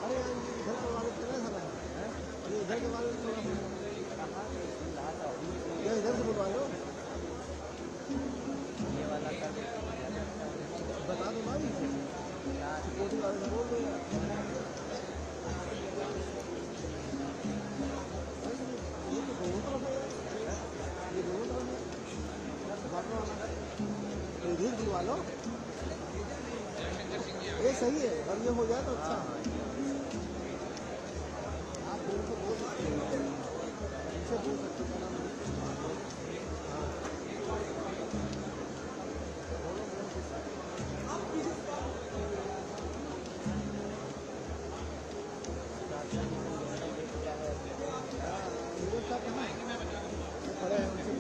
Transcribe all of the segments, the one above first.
अरे यार ये इधर के वाले कितना सारा है, ये इधर के वाले ये इधर से बुलवा लो, ये वाला बता दो ना, सिक्योरिटी वाले से बोल दो यार। ये तो दोनों तरफ है, ये दोनों तरफ है, तो इधर बुलवा लो, ये सही है। और ये हो जाए तो अच्छा है। आप उनको बोल सकते हो, उनसे बोल सकते हो ना। खड़े हैं उनसे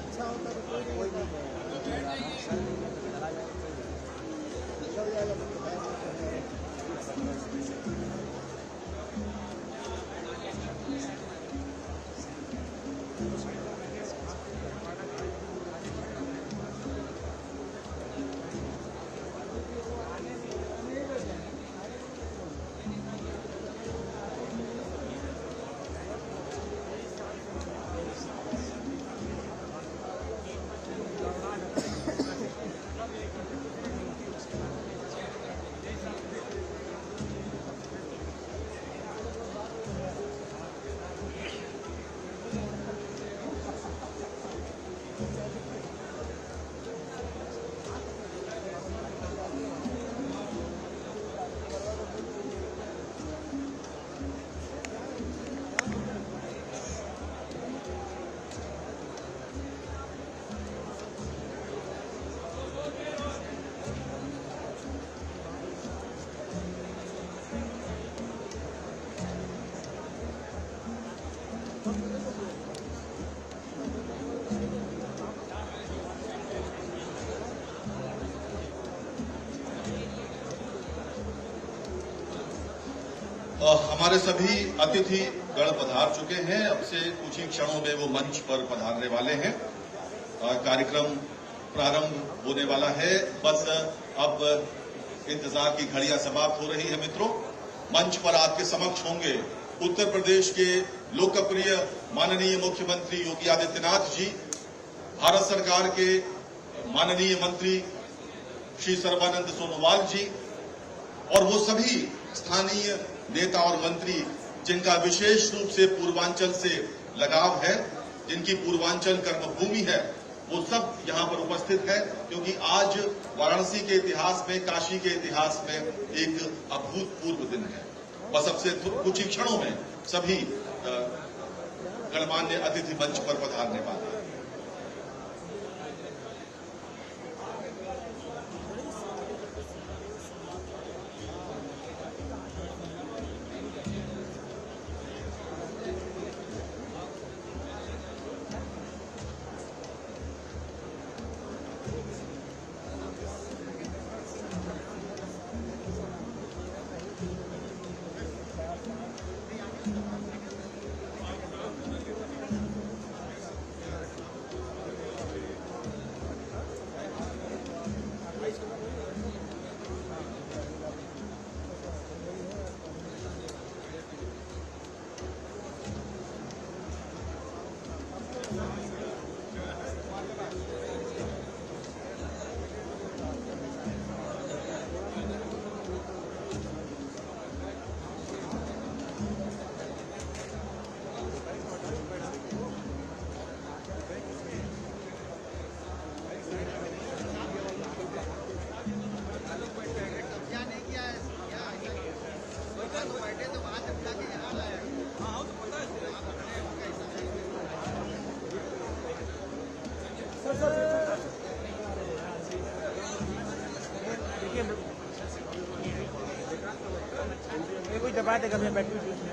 अच्छा होता है, कोई नहीं चल जाएगा। हमारे सभी अतिथि गण पधार चुके हैं। अब से कुछ ही क्षणों में वो मंच पर पधारने वाले हैं। कार्यक्रम प्रारंभ होने वाला है। बस अब इंतजार की घड़ियां समाप्त हो रही है। मित्रों, मंच पर आपके समक्ष होंगे उत्तर प्रदेश के लोकप्रिय माननीय मुख्यमंत्री योगी आदित्यनाथ जी, भारत सरकार के माननीय मंत्री श्री सर्बानंद सोनोवाल जी और वो सभी स्थानीय नेता और मंत्री जिनका विशेष रूप से पूर्वांचल से लगाव है, जिनकी पूर्वांचल कर्मभूमि है, वो सब यहां पर उपस्थित है। क्योंकि आज वाराणसी के इतिहास में, काशी के इतिहास में एक अभूतपूर्व दिन है। बस अब से कुछ ही क्षणों में सभी गणमान्य अतिथि मंच पर पधारने वाले हैं। बात है कभी बैटरी बीच में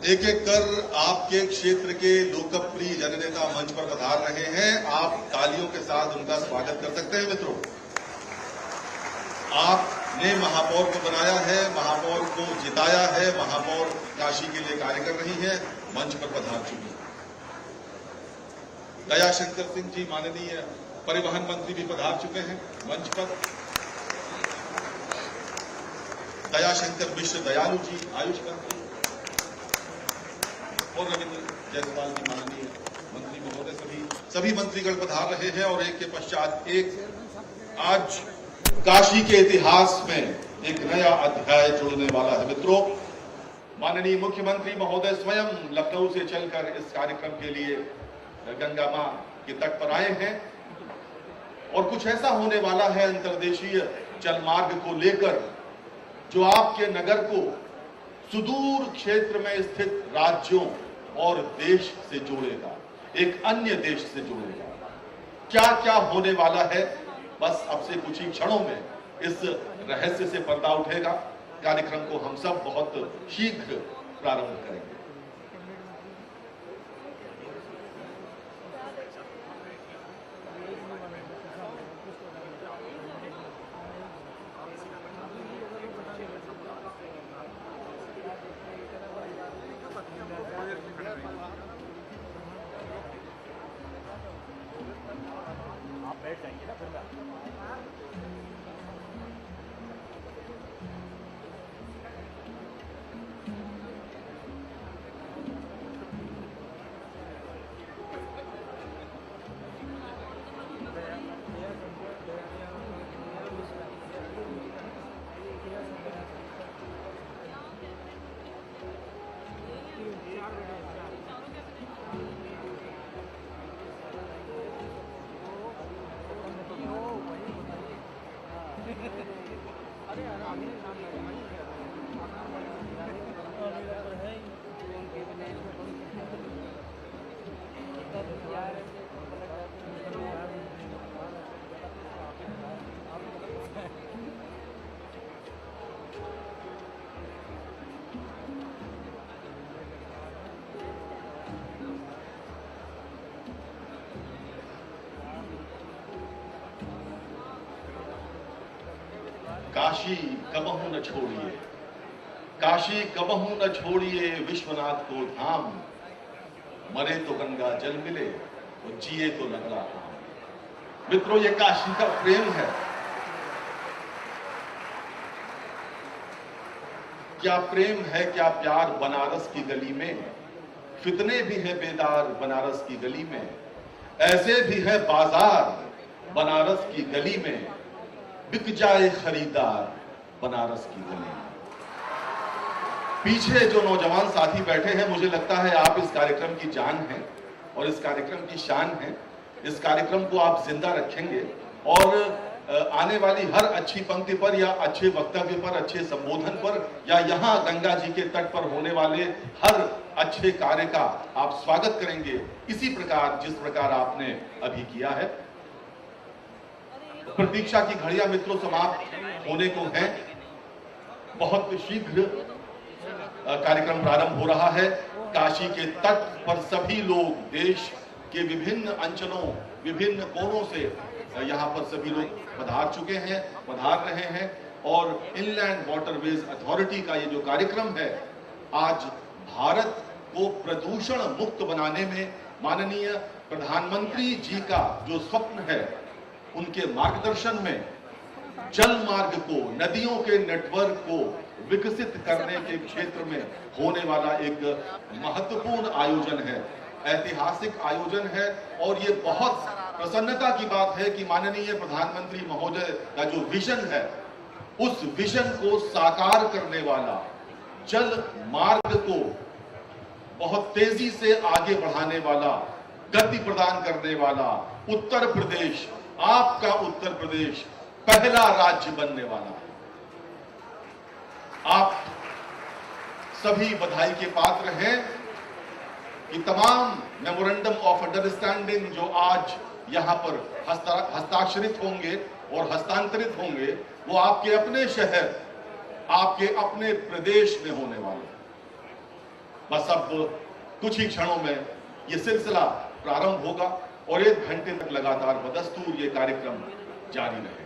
एक एक कर आपके क्षेत्र के लोकप्रिय जननेता मंच पर पधार रहे हैं। आप तालियों के साथ उनका स्वागत कर सकते हैं। मित्रों, आपने महापौर को बनाया है, महापौर को जिताया है, महापौर काशी के लिए कार्य कर रही है, मंच पर पधार चुकी है। दयाशंकर सिंह जी माननीय परिवहन मंत्री भी पधार चुके हैं मंच पर। दयाशंकर मिश्र दयालु जी आयुष मंत्री और रविंद्र जायसवाल जी माननीय मंत्री महोदय, सभी मंत्रीगण पधार रहे हैं और एक के पश्चात एक आज काशी के इतिहास में एक नया अध्याय जुड़ने वाला है। मित्रों, माननीय मुख्यमंत्री महोदय स्वयं लखनऊ से चलकर इस कार्यक्रम के लिए गंगा मां के तट पर आए हैं और कुछ ऐसा होने वाला है अंतर्देशीय जलमार्ग को लेकर जो आपके नगर को सुदूर क्षेत्र में स्थित राज्यों और देश से जोड़ेगा, एक अन्य देश से जोड़ेगा। क्या क्या होने वाला है, बस अब से कुछ ही क्षणों में इस रहस्य से पर्दा उठेगा। कार्यक्रम को हम सब बहुत शीघ्र प्रारंभ करेंगे। काशी कबहू न छोड़िए, काशी कबहू न छोड़िए विश्वनाथ को धाम, मरे तो गंगा जल मिले और जिए तो लगड़ा धाम। मित्रों, ये काशी का प्रेम है। क्या प्रेम है, क्या प्यार बनारस की गली में, फितने भी है बेदार बनारस की गली में, ऐसे भी है बाजार बनारस की गली में, बिक जाए खरीदार बनारस की गली में। पीछे जो नौजवान साथी बैठे हैं, मुझे लगता है आप इस कार्यक्रम की जान हैं और इस कार्यक्रम की शान है। इस कार्यक्रम को आप जिंदा रखेंगे और आने वाली हर अच्छी पंक्ति पर या अच्छे वक्तव्य पर, अच्छे संबोधन पर या यहाँ गंगा जी के तट पर होने वाले हर अच्छे कार्य का आप स्वागत करेंगे, इसी प्रकार जिस प्रकार आपने अभी किया है। प्रतीक्षा की घड़ियां मित्रों समाप्त होने को हैं। बहुत शीघ्र कार्यक्रम प्रारंभ हो रहा है। काशी के तट पर सभी लोग देश के विभिन्न अंचलों, विभिन्न कोनों से यहाँ पर सभी लोग पधार चुके हैं, पधार रहे हैं और इनलैंड वाटरवेज अथॉरिटी का ये जो कार्यक्रम है, आज भारत को प्रदूषण मुक्त बनाने में माननीय प्रधानमंत्री जी का जो स्वप्न है, उनके मार्गदर्शन में जल मार्ग को, नदियों के नेटवर्क को विकसित करने के क्षेत्र में होने वाला एक महत्वपूर्ण आयोजन है, ऐतिहासिक आयोजन है। और ये बहुत प्रसन्नता की बात है कि माननीय प्रधानमंत्री महोदय का जो विजन है, उस विजन को साकार करने वाला, जल मार्ग को बहुत तेजी से आगे बढ़ाने वाला, गति प्रदान करने वाला उत्तर प्रदेश, आपका उत्तर प्रदेश पहला राज्य बनने वाला है। आप सभी बधाई के पात्र हैं कि तमाम मेमोरेंडम ऑफ अंडरस्टैंडिंग जो आज यहां पर हस्ताक्षरित होंगे और हस्तांतरित होंगे, वो आपके अपने शहर, आपके अपने प्रदेश में होने वाले। बस अब कुछ ही क्षणों में यह सिलसिला प्रारंभ होगा और 1 घंटे तक लगातार बदस्तूर ये कार्यक्रम जारी रहेगा।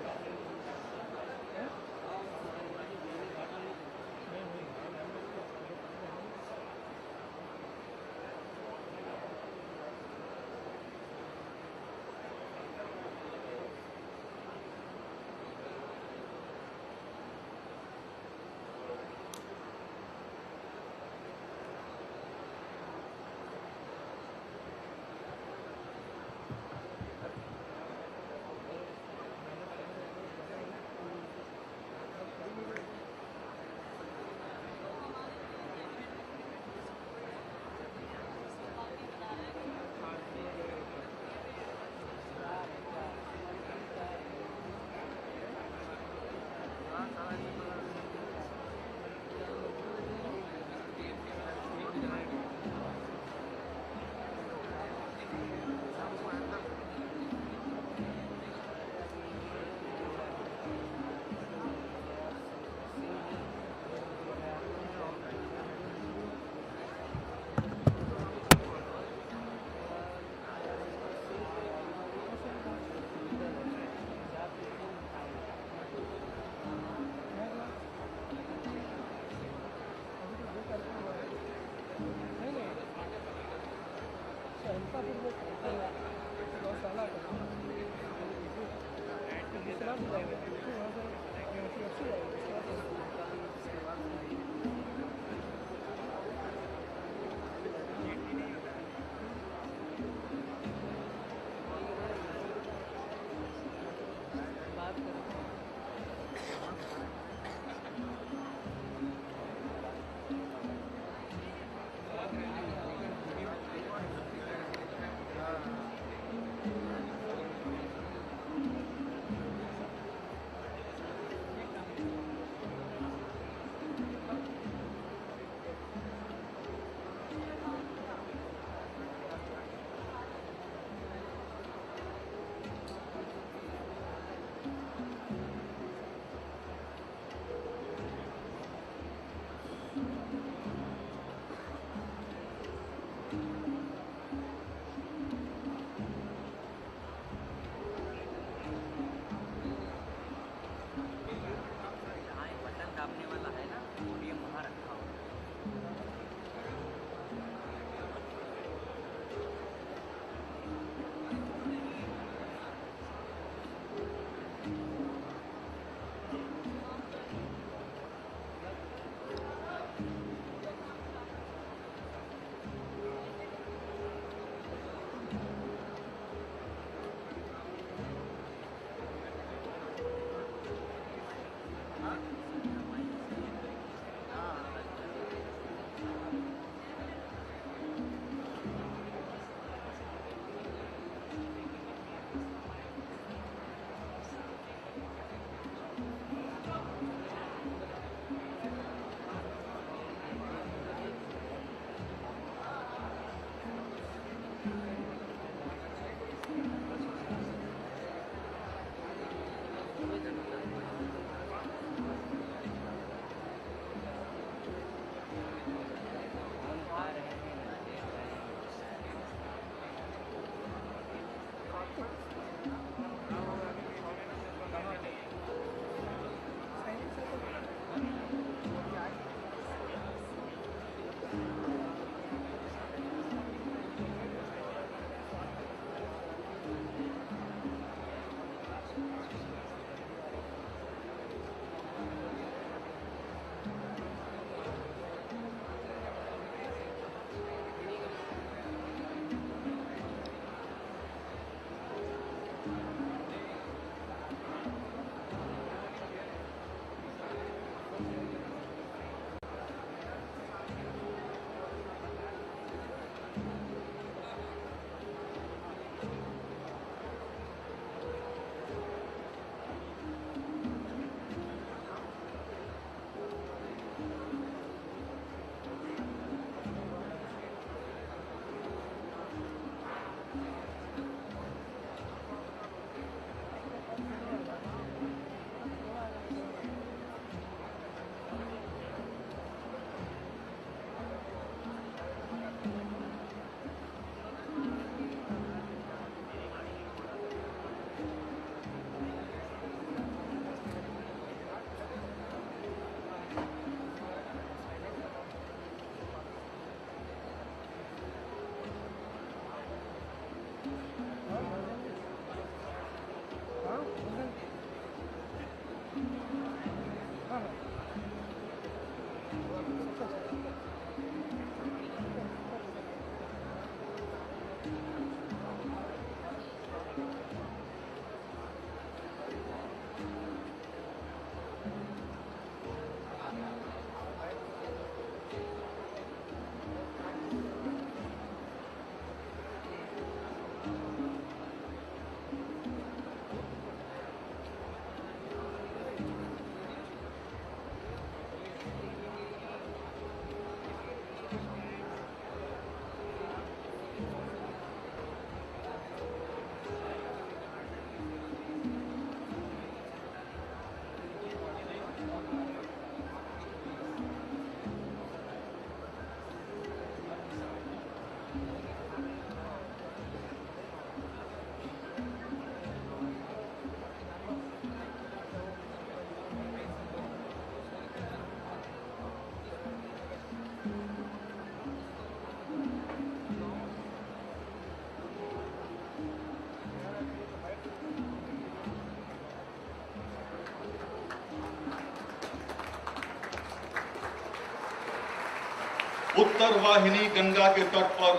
उत्तर वाहिनी गंगा के तट पर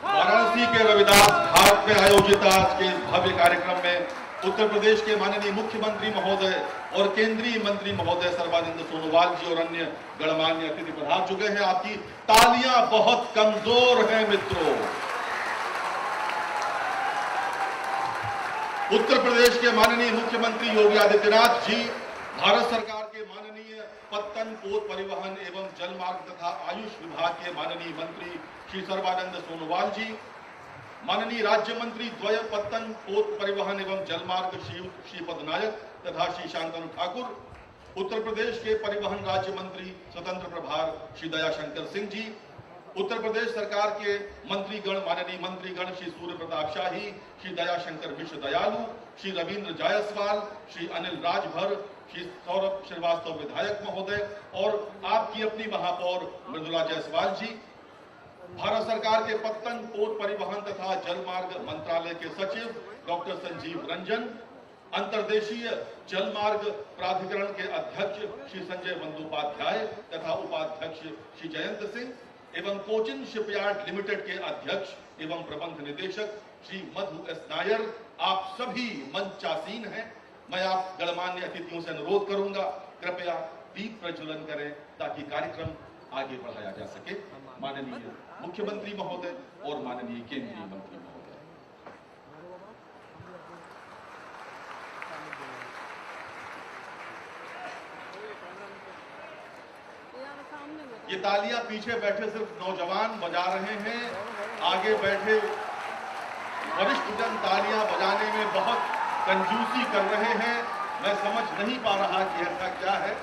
वाराणसी के रविदास घाट में आयोजित आज के भव्य कार्यक्रम में उत्तर प्रदेश के माननीय मुख्यमंत्री महोदय और केंद्रीय मंत्री महोदय सर्बानंद सोनोवाल जी और अन्य गणमान्य अतिथि पधार चुके हैं। आपकी तालियां बहुत कमजोर हैं मित्रों। उत्तर प्रदेश के माननीय मुख्यमंत्री योगी आदित्यनाथ जी, भारत सरकार के माननीय पत्तन पोत परिवहन एवं जलमार्ग तथा आयुष विभाग के माननीय मंत्री श्री सर्बानंद सोनोवाल जी, माननीय राज्य मंत्री द्वय पत्तन पोत परिवहन एवं जलमार्ग श्रीपद नायक तथा श्री शांतनु ठाकुर, उत्तर प्रदेश के परिवहन राज्य मंत्री स्वतंत्र प्रभार श्री दयाशंकर सिंह जी, उत्तर प्रदेश सरकार के मंत्रीगण माननीय मंत्रीगण श्री सूर्य प्रताप शाही, श्री दयाशंकर मिश्र दयालु, श्री रविंद्र जायसवाल, श्री अनिल राजभर, श्री सौरभ श्रीवास्तव विधायक महोदय और आपकी अपनी महापौर मृदुला जायसवाल जी, भारत सरकार के पत्तन पोत परिवहन तथा जलमार्ग मंत्रालय के सचिव डॉक्टर संजीव रंजन, अंतर्देशीय जलमार्ग प्राधिकरण के अध्यक्ष श्री संजय बंदोपाध्याय तथा उपाध्यक्ष श्री जयंत सिंह एवं कोचिन शिपयार्ड लिमिटेड के अध्यक्ष एवं प्रबंध निदेशक श्री मधु एस नायर, आप सभी मंचासीन हैं। मैं आप गणमान्य अतिथियों से अनुरोध करूंगा, कृपया दीप प्रज्वलन करें ताकि कार्यक्रम आगे बढ़ाया जा सके। माननीय मुख्यमंत्री महोदय और माननीय केंद्रीय मंत्री महोदय, ये तालियां पीछे बैठे सिर्फ नौजवान बजा रहे हैं, आगे बैठे वरिष्ठ जन तालियां बजाने में बहुत कंजूसी कर रहे हैं। मैं समझ नहीं पा रहा कि ऐसा क्या है।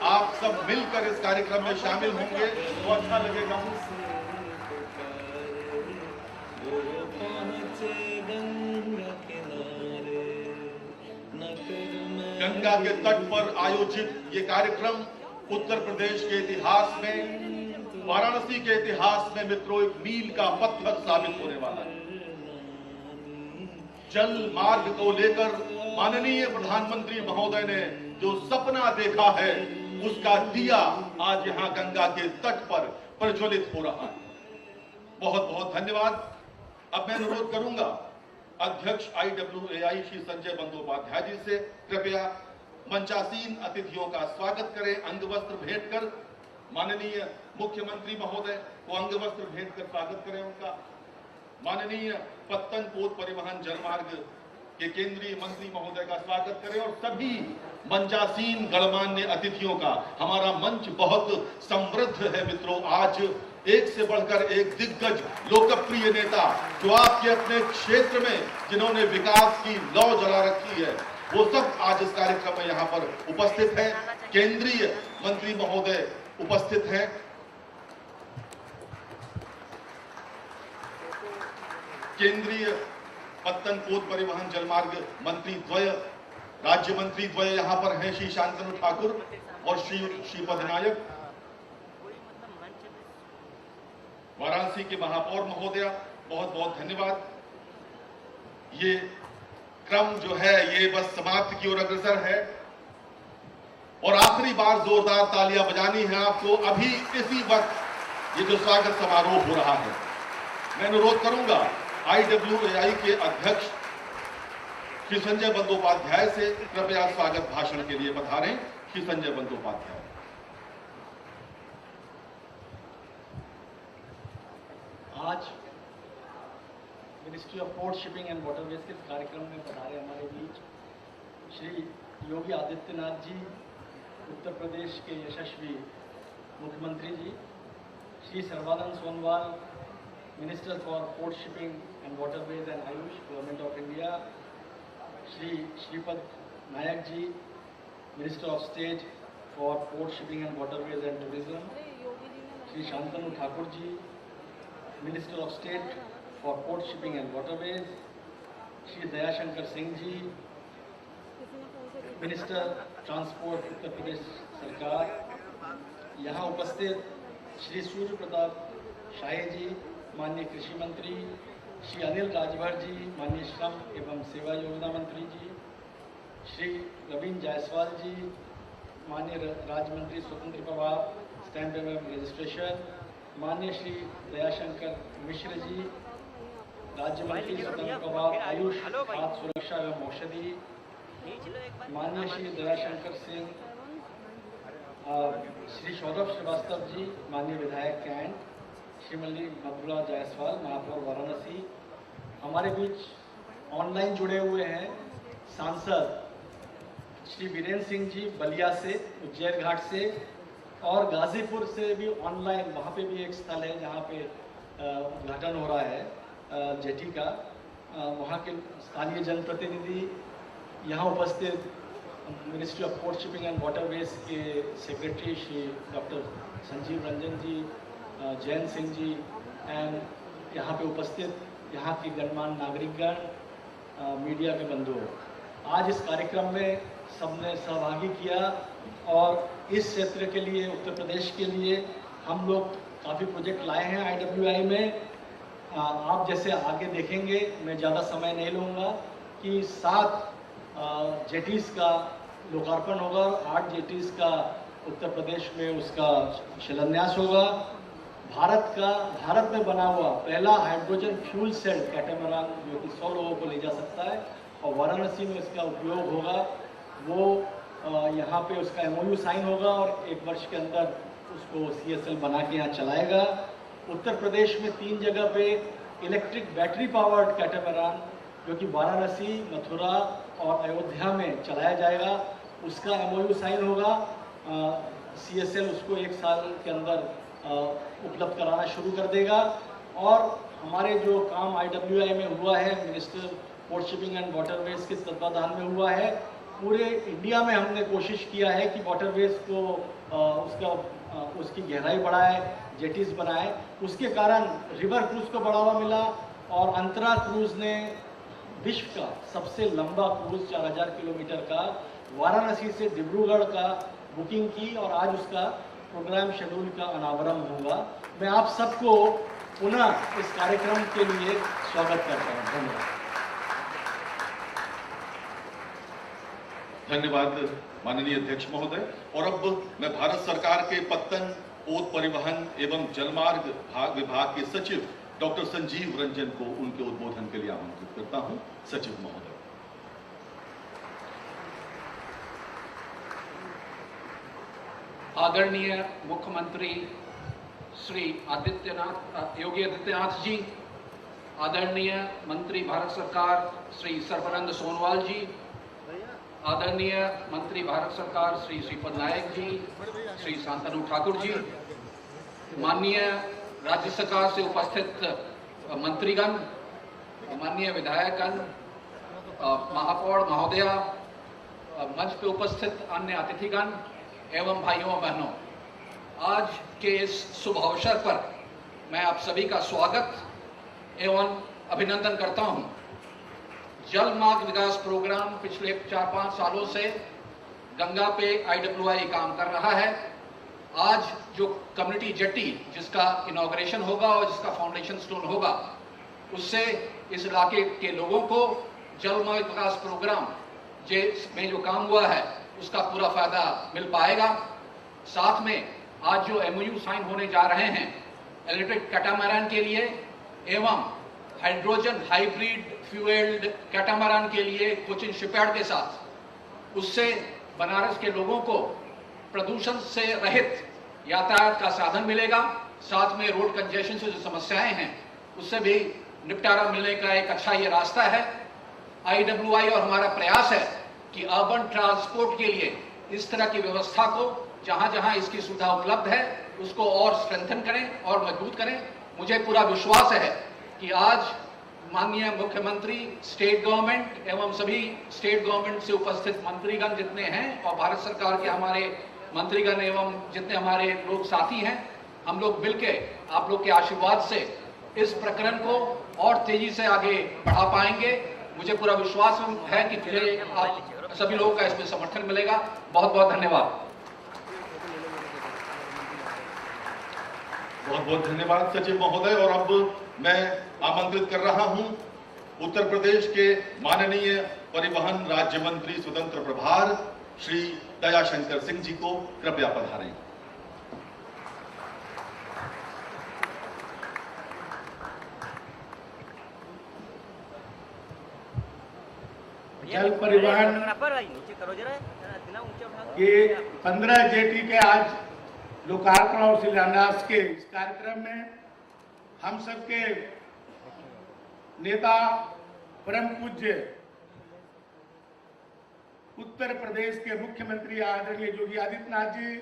आप सब मिलकर इस कार्यक्रम में शामिल होंगे तो अच्छा लगेगा। गंगा के तट पर आयोजित ये कार्यक्रम उत्तर प्रदेश के इतिहास में, वाराणसी के इतिहास में मित्रों एक मील का पत्थर साबित होने वाला है। जल मार्ग को लेकर माननीय प्रधानमंत्री महोदय ने जो सपना देखा है उसका दिया आज यहां गंगा के तट पर प्रज्वलित हो रहा है। बहुत बहुत धन्यवाद। अब मैं अनुरोध करूंगा अध्यक्ष IWAI श्री संजय बंदोपाध्याय जी से, कृपया मंचासीन अतिथियों का स्वागत करें, अंगवस्त्र भेंट कर। माननीय मुख्यमंत्री महोदय को अंगवस्त्र भेंट कर स्वागत करें उनका। माननीय पत्तन पोत परिवहन जलमार्ग के केंद्रीय मंत्री महोदय का स्वागत करें और सभी मंचासीन गणमान्य अतिथियों का। हमारा मंच बहुत समृद्ध है मित्रों। आज एक से बढ़कर एक दिग्गज लोकप्रिय नेता जो आपके अपने क्षेत्र में जिन्होंने विकास की लौ जला रखी है, वो सब आज इस कार्यक्रम में यहाँ पर उपस्थित हैं। केंद्रीय मंत्री महोदय उपस्थित हैं। केंद्रीय पत्तन पोत परिवहन जलमार्ग मंत्री द्वय, राज्य मंत्री द्वय यहाँ पर हैं, श्री शांतनु ठाकुर और श्री श्रीपद नायक। वाराणसी के महापौर महोदया, बहुत बहुत धन्यवाद। ये क्रम जो है ये बस समाप्ति की ओर अग्रसर है और आखिरी बार जोरदार तालियां बजानी है आपको अभी इसी वक्त ये जो स्वागत समारोह हो रहा है। मैं अनुरोध करूंगा IWAI के अध्यक्ष श्री संजय बंदोपाध्याय से, कृपया स्वागत भाषण के लिए पधारें। श्री संजय बंदोपाध्याय। आज ministry of port shipping and waterways के कार्यक्रम में पधारे हमारे बीच श्री योगी आदित्यनाथ जी, उत्तर प्रदेश के यशस्वी मुख्यमंत्री जी, Shri Sarbananda Sonowal, minister for port shipping and waterways and AYUSH, government of India, Shri Shripad Naik ji, minister of state for port shipping and waterways and tourism, Shri Shantanu Thakur ji, minister of state for port shipping and waterways, Shri Dayashankar Singh ji, minister transport Uttar Pradesh सरकार, यहाँ उपस्थित श्री सूर्य प्रताप शाही जी, माननीय कृषि मंत्री, श्री अनिल राजभर जी, माननीय श्रम एवं सेवा योजना मंत्री जी, श्री रविंद्र जायसवाल जी, माननीय राज्य मंत्री स्वतंत्र प्रभार स्टैंप एवं रजिस्ट्रेशन, माननीय श्री दयाशंकर मिश्र जी, राज्य मंत्री स्वतंत्र प्रभार आयुष, खाद्य सुरक्षा एवं औषधि, माननीय श्री दयाशंकर सिंह, श्री सौरभ श्रीवास्तव जी, माननीय विधायक कैंट, श्रीमती मधुरा जायसवाल, महापौर वाराणसी, हमारे बीच ऑनलाइन जुड़े हुए हैं सांसद श्री वीरेंद्र सिंह जी बलिया से, उज्जैन घाट से, और गाजीपुर से भी ऑनलाइन, वहाँ पे भी एक स्थल है जहाँ पे उद्घाटन हो रहा है जेटी का, वहाँ के स्थानीय जनप्रतिनिधि, यहाँ उपस्थित ministry of port shipping and waterways के secretary Shri doctor Sanjeev Ranjan ji, Jain Singh ji, and यहाँ पे उपस्थित यहाँ के गणमान्य नागरिकगण, मीडिया के बंधुओं, आज इस कार्यक्रम में सबने सहभागी किया और इस क्षेत्र के लिए, उत्तर प्रदेश के लिए हम लोग काफ़ी प्रोजेक्ट लाए हैं IWI में। आप जैसे आगे देखेंगे, मैं ज़्यादा समय नहीं लूँगा, कि 7 जेटीज़ का लोकार्पण होगा, 8 जेटीज़ का उत्तर प्रदेश में उसका शिलान्यास होगा। भारत में बना हुआ पहला हाइड्रोजन फ्यूल सेल कैटामरान जो कि 100 लोगों को ले जा सकता है, और वाराणसी में इसका उपयोग होगा। वो यहाँ पे उसका MOU साइन होगा और 1 वर्ष के अंदर उसको CSL बना के यहाँ चलाएगा। उत्तर प्रदेश में 3 जगह पे इलेक्ट्रिक बैटरी पावर्ड कैटामरान जो कि वाराणसी, मथुरा और अयोध्या में चलाया जाएगा, उसका MOU साइन होगा। CSL उसको 1 साल के अंदर उपलब्ध कराना शुरू कर देगा। और हमारे जो काम IWI में हुआ है, minister port shipping and waterways के तत्वाधान में हुआ है, पूरे इंडिया में हमने कोशिश किया है कि वाटरवेज को उसकी गहराई बढ़ाए, जेटीज बनाए। उसके कारण रिवर क्रूज को बढ़ावा मिला और अंतरा क्रूज ने विश्व का सबसे लंबा क्रूज 4000 किलोमीटर का वाराणसी से डिब्रूगढ़ का बुकिंग की, और आज उसका प्रोग्राम शेड्यूल का अनावरण होगा। मैं आप सबको पुनः इस कार्यक्रम के लिए स्वागत करता हूँ। धन्यवाद। धन्यवाद माननीय अध्यक्ष महोदय। और अब मैं भारत सरकार के पत्तन, पोत परिवहन एवं जलमार्ग विभाग के सचिव डॉक्टर संजीव रंजन को उनके उद्बोधन के लिए आमंत्रित करता हूं। सचिव महोदय। आदरणीय मुख्यमंत्री श्री योगी आदित्यनाथ जी, आदरणीय मंत्री भारत सरकार श्री सर्बानंद सोनोवाल जी, आदरणीय मंत्री भारत सरकार श्री श्रीपद नायक जी, श्री शांतनु ठाकुर जी, माननीय राज्य सरकार से उपस्थित मंत्रीगण, माननीय विधायकगण, महापौर महोदया, मंच पे उपस्थित अन्य अतिथिगण एवं भाइयों बहनों, आज के इस शुभ अवसर पर मैं आप सभी का स्वागत एवं अभिनंदन करता हूं। जल मार्ग विकास प्रोग्राम पिछले 4-5 सालों से गंगा पे IWI काम कर रहा है। आज जो कम्युनिटी जेटी जिसका इनॉग्रेशन होगा और जिसका फाउंडेशन स्टोन होगा, उससे इस इलाके के लोगों को जल मार्ग विकास प्रोग्राम में जो काम हुआ है उसका पूरा फायदा मिल पाएगा। साथ में आज जो MOU साइन होने जा रहे हैं इलेक्ट्रिक कैटामरान के लिए एवं हाइड्रोजन हाइब्रिड फ्यूएल्ड कैटामरान के लिए कोचिन शिपयार्ड के साथ, उससे बनारस के लोगों को प्रदूषण से रहित यातायात का साधन मिलेगा। साथ में रोड कंजेशन से जो समस्याएं हैं उससे भी निपटारा मिलने का एक अच्छा ये रास्ता है। IWI और हमारा प्रयास है कि अर्बन ट्रांसपोर्ट के लिए इस तरह की व्यवस्था को जहां जहां इसकी सुविधा उपलब्ध है उसको और स्ट्रेंथन करें और मजबूत करें। मुझे पूरा विश्वास है कि आज माननीय मुख्यमंत्री, स्टेट गवर्नमेंट एवं सभी स्टेट गवर्नमेंट से उपस्थित मंत्रीगण जितने हैं और भारत सरकार के हमारे मंत्रीगण एवं जितने हमारे लोग साथी हैं, हम लोग मिलके आप लोग के आशीर्वाद से इस प्रकरण को और तेजी से आगे बढ़ा पाएंगे। मुझे पूरा विश्वास है कि फिर आप सभी लोगों का इसमें समर्थन मिलेगा। बहुत बहुत धन्यवाद। बहुत बहुत धन्यवाद सचिव महोदय। और अब मैं आमंत्रित कर रहा हूं उत्तर प्रदेश के माननीय परिवहन राज्य मंत्री स्वतंत्र प्रभार श्री दयाशंकर सिंह जी को। कृपया पधारें। जल परिवहन के 15 जेटी के आज लोकार्पण और शिलान्यास के इस कार्यक्रम में हम सबके नेता परम पूज्य उत्तर प्रदेश के मुख्यमंत्री आदरणीय योगी आदित्यनाथ जी,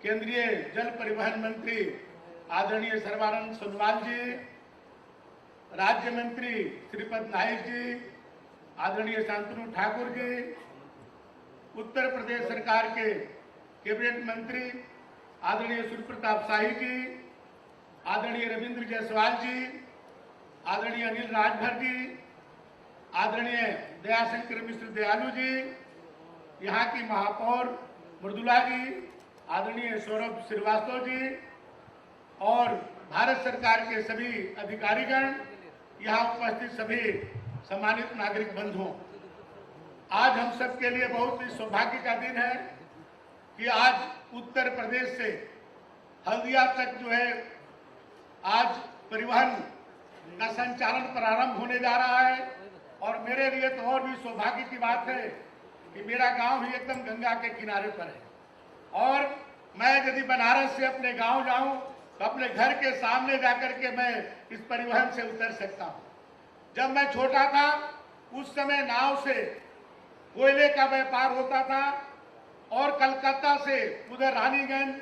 केंद्रीय जल परिवहन मंत्री आदरणीय सर्बानंद सोनोवाल जी, राज्य मंत्री श्रीपद नायक जी, आदरणीय शांतनु ठाकुर जी, उत्तर प्रदेश सरकार के कैबिनेट मंत्री आदरणीय सूर्य प्रताप शाही जी, आदरणीय रविंद्र जायसवाल जी, आदरणीय अनिल राजभर जी, आदरणीय दयाशंकर मिश्र दयालु जी, यहाँ की महापौर मृदुला जी, आदरणीय सौरभ श्रीवास्तव जी और भारत सरकार के सभी अधिकारीगण, यहाँ उपस्थित सभी सम्मानित नागरिक बंधुओं, आज हम सब के लिए बहुत ही सौभाग्य का दिन है कि आज उत्तर प्रदेश से हल्दिया तक जो है आज परिवहन का संचालन प्रारंभ होने जा रहा है। और मेरे लिए तो और भी सौभाग्य की बात है कि मेरा गांव ही एकदम गंगा के किनारे पर है और मैं यदि बनारस से अपने गांव जाऊं तो अपने घर के सामने जाकर के मैं इस परिवहन से उतर सकता हूं। जब मैं छोटा था उस समय नाव से कोयले का व्यापार होता था और कलकत्ता से उधर रानीगंज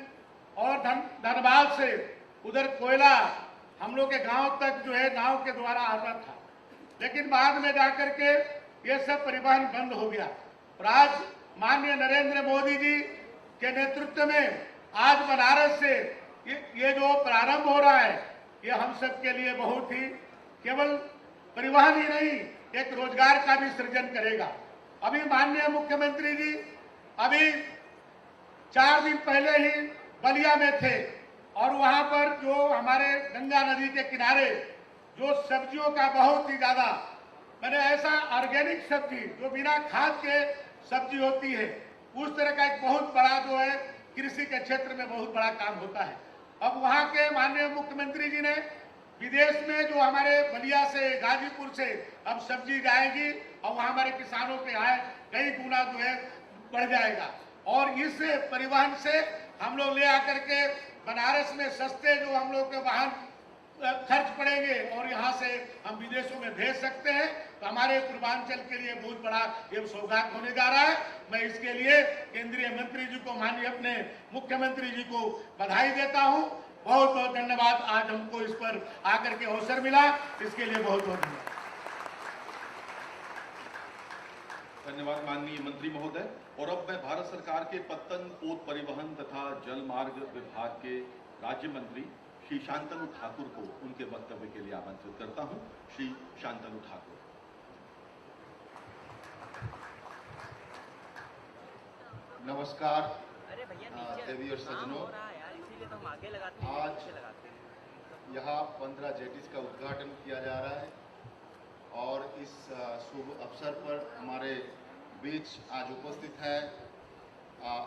और धनबाद से उधर कोयला हम लोग के गांव तक जो है नाव के द्वारा आता था, लेकिन बाद में जाकर के ये सब परिवहन बंद हो गया। और आज माननीय नरेंद्र मोदी जी के नेतृत्व में आज बनारस से ये जो प्रारंभ हो रहा है ये हम सब के लिए बहुत ही केवल परिवहन ही नहीं एक रोजगार का भी सृजन करेगा। अभी माननीय मुख्यमंत्री जी अभी 4 दिन पहले ही बलिया में थे और वहां पर जो हमारे गंगा नदी के किनारे जो सब्जियों का बहुत ही ज्यादा मैंने ऐसा ऑर्गेनिक सब्जी जो बिना खाद के सब्जी होती है उस तरह का एक बहुत बड़ा जो है कृषि के क्षेत्र में बहुत बड़ा काम होता है। अब वहां के माननीय मुख्यमंत्री जी ने विदेश में जो हमारे बलिया से गाजीपुर से अब सब्जी जाएगी और वहां हमारे किसानों के आय कई गुना जो है बढ़ जाएगा और इस परिवहन से हम लोग ले आकर के बनारस में सस्ते जो हम लोग के वाहन खर्च पड़ेंगे और यहाँ से हम विदेशों में भेज सकते हैं तो हमारे पूर्वांचल के लिए बहुत बड़ा ये सौगात होने जा रहा है। मैं इसके लिए केंद्रीय मंत्री जी को माननीय अपने मुख्यमंत्री जी को बधाई देता हूँ। बहुत बहुत धन्यवाद। आज हमको इस पर आकर के अवसर मिला, इसके लिए बहुत बहुत धन्यवाद। धन्यवाद माननीय मंत्री महोदय। और अब मैं भारत सरकार के पत्तन पोत परिवहन तथा जल मार्ग विभाग के राज्य मंत्री श्री शांतनु ठाकुर को उनके वक्तव्य के लिए आमंत्रित करता हूं। श्री शांतनु ठाकुर। नमस्कार देवी और सज्जनों, आज यहाँ 15 जेटीज का उद्घाटन किया जा रहा है और इस शुभ अवसर पर हमारे बीच आज उपस्थित है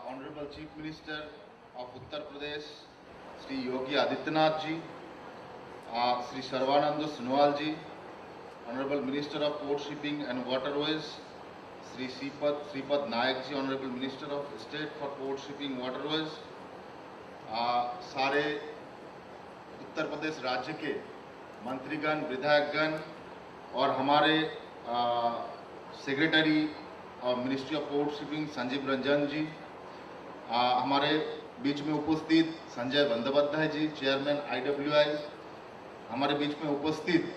honourable chief minister of Uttar Pradesh Shri Yogi Adityanath ji, Shri Sarbananda Sonowal ji, honourable minister of port shipping and waterways Shri Shripad Naik ji, honourable minister of state for port shipping waterways, सारे उत्तर प्रदेश राज्य के मंत्रीगण, विधायकगण और हमारे secretary ministry of port shipping Sanjeev Ranjan ji, हमारे बीच में उपस्थित संजय बंदोपाध्याय जी, चेयरमैन IWI, हमारे बीच में उपस्थित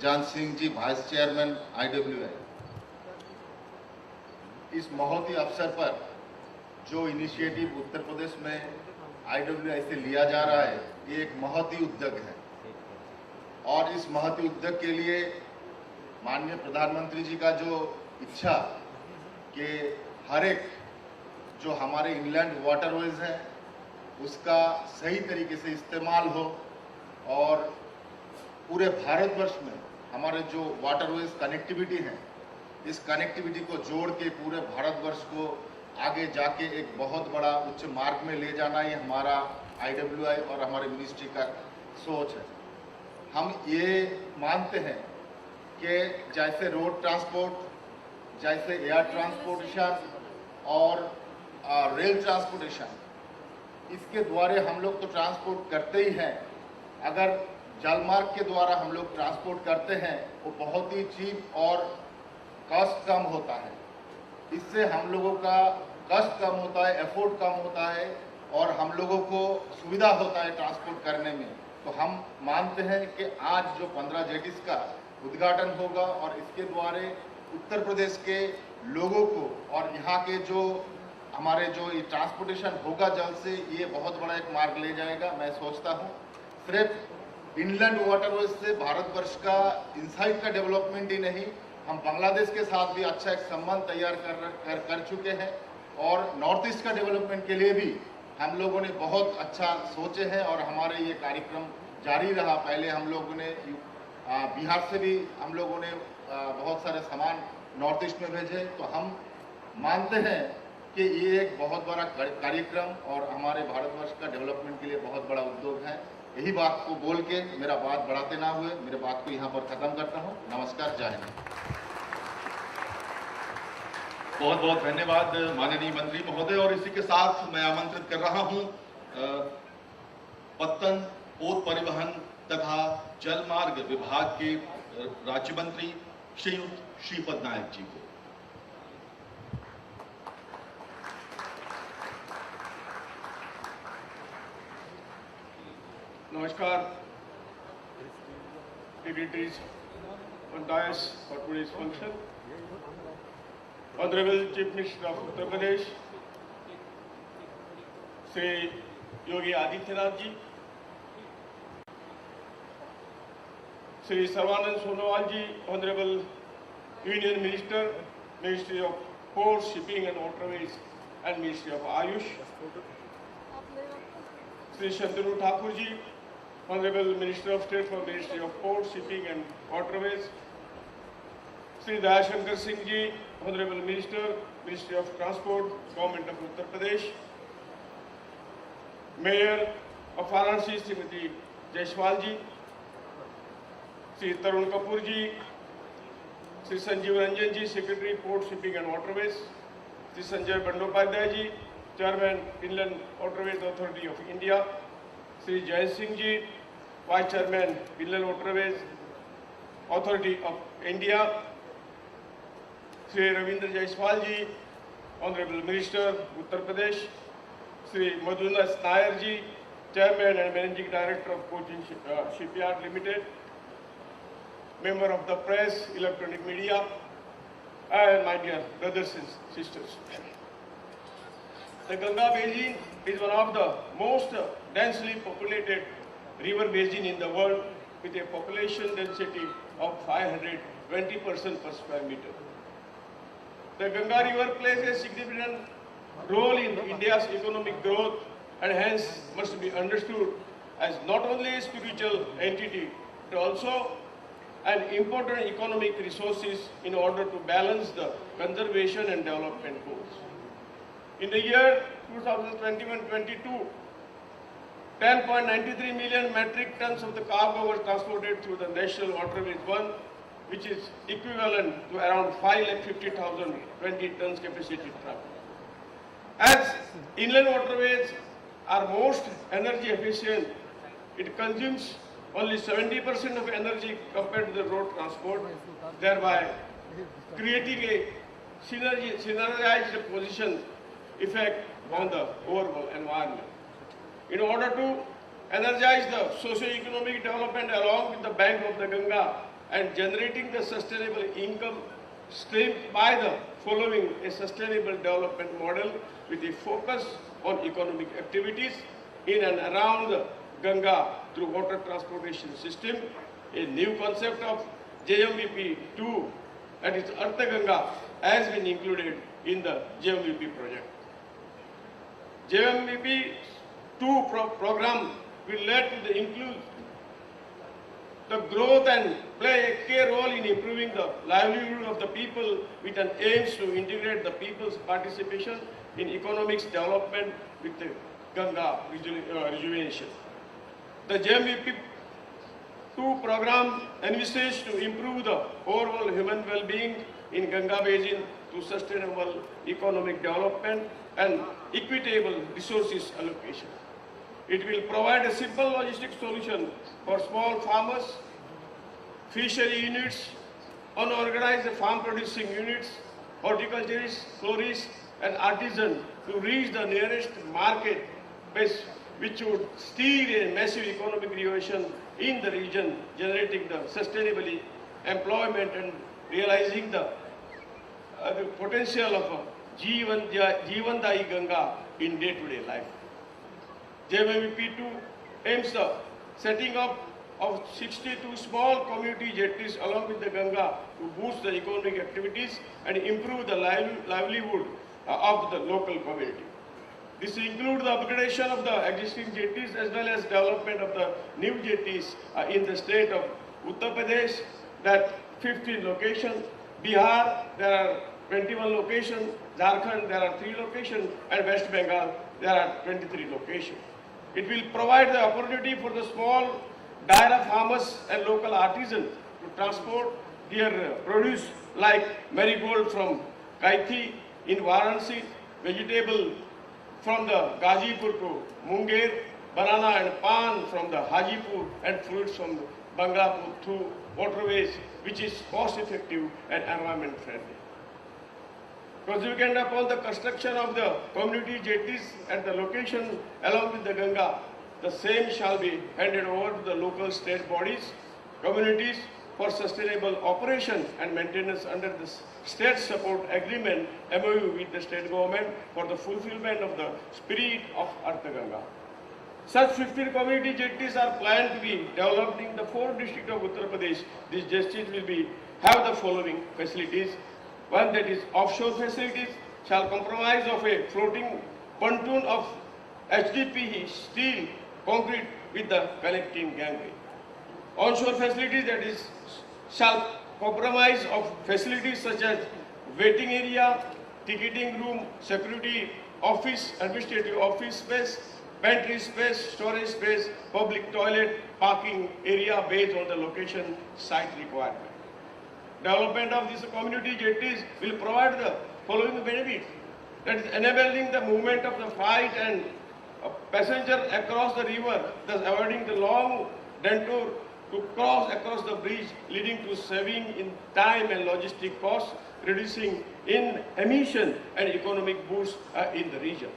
जान सिंह जी, वाइस चेयरमैन IWI। इस महती अवसर पर जो इनिशिएटिव उत्तर प्रदेश में IWI से लिया जा रहा है ये एक महती उद्योग है और इस महती उद्योग के लिए माननीय प्रधानमंत्री जी का जो इच्छा कि हर एक जो हमारे इनलैंड वाटरवेज हैं उसका सही तरीके से इस्तेमाल हो और पूरे भारतवर्ष में हमारे जो वाटरवेज कनेक्टिविटी है इस कनेक्टिविटी को जोड़ के पूरे भारतवर्ष को आगे जाके एक बहुत बड़ा उच्च मार्ग में ले जाना ये हमारा IWI और हमारे मिनिस्ट्री का सोच है। हम ये मानते हैं कि जैसे रोड ट्रांसपोर्ट, जैसे एयर ट्रांसपोर्टेशन और रेल ट्रांसपोर्टेशन, इसके द्वारा हम लोग तो ट्रांसपोर्ट करते ही हैं। अगर जलमार्ग के द्वारा हम लोग ट्रांसपोर्ट करते हैं वो बहुत ही चीप और कॉस्ट कम होता है। इससे हम लोगों का कॉस्ट कम होता है, एफोर्ट कम होता है और हम लोगों को सुविधा होता है ट्रांसपोर्ट करने में। तो हम मानते हैं कि आज जो 15 जेटीज का उद्घाटन होगा और इसके द्वारा उत्तर प्रदेश के लोगों को और यहाँ के जो हमारे जो ये ट्रांसपोर्टेशन होगा जल से, ये बहुत बड़ा एक मार्ग ले जाएगा। मैं सोचता हूँ सिर्फ इनलैंड वाटरवेज से भारतवर्ष का इनसाइड का डेवलपमेंट ही नहीं, हम बांग्लादेश के साथ भी अच्छा एक संबंध तैयार कर चुके हैं और नॉर्थ ईस्ट का डेवलपमेंट के लिए भी हम लोगों ने बहुत अच्छा सोचे हैं और हमारे ये कार्यक्रम जारी रहा। पहले हम लोगों ने बिहार से भी हम लोगों ने बहुत सारे सामान नॉर्थ ईस्ट में भेजे। तो हम मानते हैं कि ये एक बहुत बड़ा कार्यक्रम और हमारे भारतवर्ष का डेवलपमेंट के लिए बहुत बड़ा उद्योग है। यही बात को बोल के मेरा बात बढ़ाते ना हुए मेरे बात को यहाँ पर खत्म करता हूँ। नमस्कार, जय हिंद। बहुत बहुत धन्यवाद माननीय मंत्री महोदय। और इसी के साथ मैं आमंत्रित कर रहा हूं पत्तन, पोत परिवहन तथा जलमार्ग विभाग के राज्य मंत्री श्रीयुत श्रीपद नायक जी को। Namaskar, dignitaries on dais for today's function. Honorable Chief Minister of Uttar Pradesh, Shri Yogi Adityanath ji, Shri Sarvanand Sonowal ji, Honorable Union Minister, Ministry of Ports, Shipping and Waterways and Ministry of Ayush, Shri Shantanu Thakur ji, Honorable Minister of State for Ministry of Ports, Shipping and Waterways, Shri Dayashankar Singh ji, Honorable Minister, Ministry of Transport, Government of Uttar Pradesh, Mayor of Varanasi, Srimati Jaiswal ji, Shri Tarun Kapoor ji, Shri Sanjeev Ranjan ji, Secretary Port, Shipping and Waterways, Shri Sanjay Bandopadhyay ji, Chairman Inland Waterways Authority of India, Shri Jai Singh ji, Vice Chairman Inland Waterways Authority of India, Shri Ravindra Jaiswal ji, Honorable Minister Uttar Pradesh, Shri Madhunas Nair ji, Chairman and Managing Director of Cochin Shipyard Limited, Member of the Press, Electronic Media, and my dear brothers and sisters. The Ganga Basin is one of the most densely populated river basin in the world with a population density of 520 persons per square meter. The Ganga River plays a significant role in India's economic growth and hence must be understood as not only a spiritual entity but also an important economic resources in order to balance the conservation and development goals. In the year 2021-22, 10.93 million metric tons of the cargo were transported through the National Waterways 1, which is equivalent to around 550,000 20 tons capacity truck. As inland waterways are most energy efficient, it consumes only 70% of energy compared to the road transport, thereby creating a synergized position effect on the overall environment. In order to energize the socio-economic development along with the bank of the Ganga and generating the sustainable income stream by the following a sustainable development model with a focus on economic activities in and around the Ganga through water transportation system, a new concept of JMVP2, that is Artha Ganga, has been included in the JMVP project. JMVP2 program will lead to the include the growth and play a key role in improving the livelihood of the people with an aim to integrate the people's participation in economics development with the Ganga rejuvenation. The JMVP Two program envisaged to improve the overall human well-being in Ganga Basin to sustainable economic development and equitable resources allocation. It will provide a simple logistic solution for small farmers, fishery units, unorganized farm producing units, horticulturists, florists, and artisans to reach the nearest market base, which would steer a massive economic revision in the region, generating the sustainably employment and realizing the potential of Jeevandai Ganga in day-to-day life. JMMP2 aims the setting up of 62 small community jetties along with the Ganga to boost the economic activities and improve the livelihood of the local community. This includes the upgradation of the existing jetties as well as development of the new jetties in the state of Uttar Pradesh, that 15 locations, Bihar there are 21 locations, Jharkhand there are 3 locations, and West Bengal there are 23 locations. It will provide the opportunity for the small daira farmers and local artisans to transport their produce like marigold from Kaithi in Varanasi, vegetable from the Gazipur to Munger, banana and pan from the Hajipur, and fruits from Bangalapur through waterways, which is cost effective and environment friendly. Consequent upon the construction of the community jetties at the location along with the Ganga, the same shall be handed over to the local state bodies, communities for sustainable operation and maintenance under the state support agreement MOU with the state government for the fulfillment of the spirit of Artha Ganga. Such 15 community jetties are planned to be developed in the 4 districts of Uttar Pradesh. These jetties will have the following facilities. One, that is offshore facilities, shall comprise of a floating pontoon of HDPE steel concrete with the connecting gangway. Onshore facilities, that is, shall comprise of facilities such as waiting area, ticketing room, security office, administrative office space, pantry space, storage space, public toilet, parking area based on the location site requirement. Development of these community jetties will provide the following benefits. That is, enabling the movement of the freight and passenger across the river, thus avoiding the long detour to cross across the bridge, leading to saving in time and logistic costs, reducing in emission and economic boost in the region.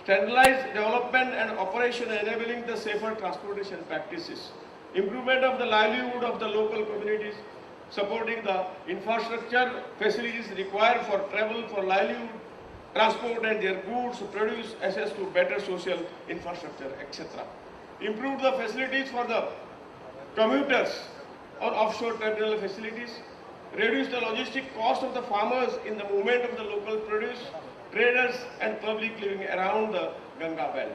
Standardized development and operation enabling the safer transportation practices. Improvement of the livelihood of the local communities, supporting the infrastructure facilities required for travel, for livelihood, transport and their goods, produce, access to better social infrastructure, etc. Improve the facilities for the commuters on offshore terminal facilities, reduce the logistic cost of the farmers in the movement of the local produce, traders and public living around the Ganga belt.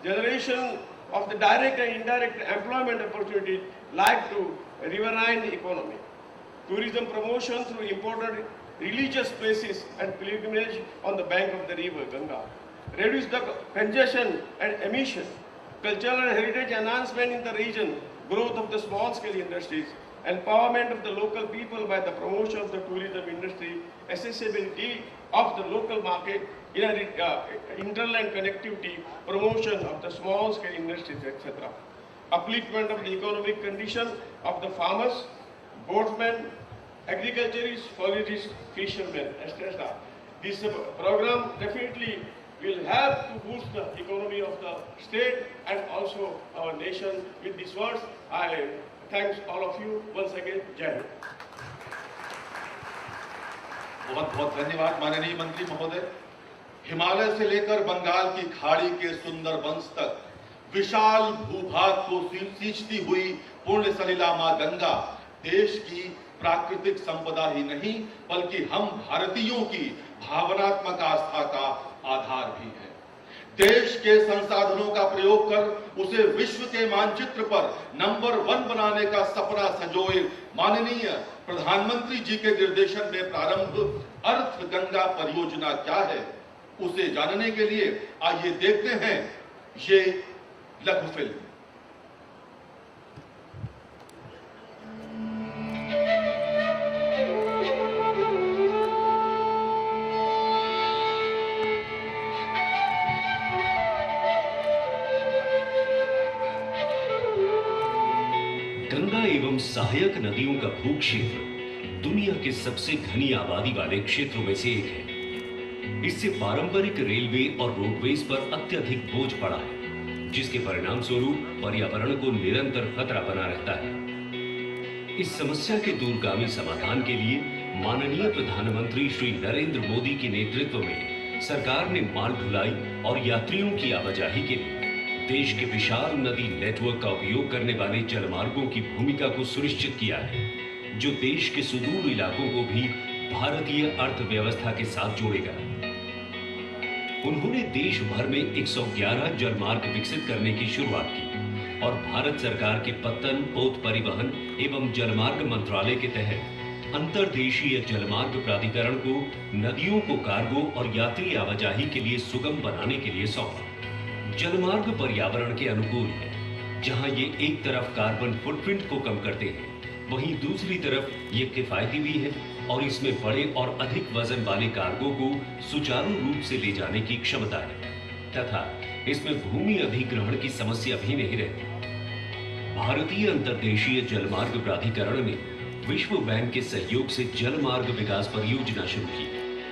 Generation of the direct and indirect employment opportunities like to riverine economy. Tourism promotion through important religious places and pilgrimage on the bank of the river Ganga. Reduce the congestion and emission. Cultural and heritage enhancement in the region. Growth of the small-scale industries. Empowerment of the local people by the promotion of the tourism industry. Accessibility of the local market, interland connectivity, promotion of the small-scale industries, etc. Upliftment of the economic condition of the farmers, boatmen, agriculturists, florists, fishermen, etc. This program definitely will help to boost the economy of the state and also our nation. With these words, I thank all of you once again. Jai Hind. बहुत बहुत धन्यवाद माननीय मंत्री महोदय। हिमालय से लेकर बंगाल की खाड़ी के सुंदर वंश तक विशाल भूभाग को सींचती हुई पुण्य सलिला मां गंगा देश की प्राकृतिक संपदा ही नहीं बल्कि हम भारतीयों की भावनात्मक आस्था का आधार भी है। देश के संसाधनों का प्रयोग कर उसे विश्व के मानचित्र पर नंबर 1 बनाने का सपना संजोए माननीय प्रधानमंत्री जी के निर्देशन में प्रारंभ अर्थ गंगा परियोजना क्या है, उसे जानने के लिए आइए देखते हैं ये लघु फिल्म। सहायक नदियों का भू क्षेत्र दुनिया के सबसे घनी आबादी वाले क्षेत्रों में से एक है। इससे पारंपरिक रेलवे और रोडवेज पर अत्यधिक बोझ पड़ा है, जिसके परिणाम स्वरूप पर्यावरण को निरंतर खतरा बना रहता है। इस समस्या के दूरगामी समाधान के लिए माननीय प्रधानमंत्री श्री नरेंद्र मोदी के नेतृत्व में सरकार ने माल ढुलाई और यात्रियों की आवाजाही के लिए देश के विशाल नदी नेटवर्क का उपयोग करने वाले जलमार्गों की भूमिका को सुनिश्चित किया है, जो देश के सुदूर इलाकों को भी भारतीय अर्थव्यवस्था के साथ जोड़ेगा। उन्होंने देश भर में 111 जलमार्ग विकसित करने की शुरुआत की और भारत सरकार के पत्तन, पोत परिवहन एवं जलमार्ग मंत्रालय के तहत अंतर्देशीय जलमार्ग प्राधिकरण को नदियों को कार्गो और यात्री आवाजाही के लिए सुगम बनाने के लिए सौंपा। जलमार्ग पर्यावरण के अनुकूल है, जहां ये एक तरफ कार्बन फुटप्रिंट को कम करते हैं, वहीं दूसरी तरफ ये किफायती भी है और इसमें बड़े और अधिक वजन वाले कार्गो को सुचारू रूप से ले जाने की क्षमता है तथा इसमें भूमि अधिग्रहण की समस्या भी नहीं रहती। भारतीय अंतर्देशीय जलमार्ग प्राधिकरण ने विश्व बैंक के सहयोग से जलमार्ग विकास परियोजना शुरू की,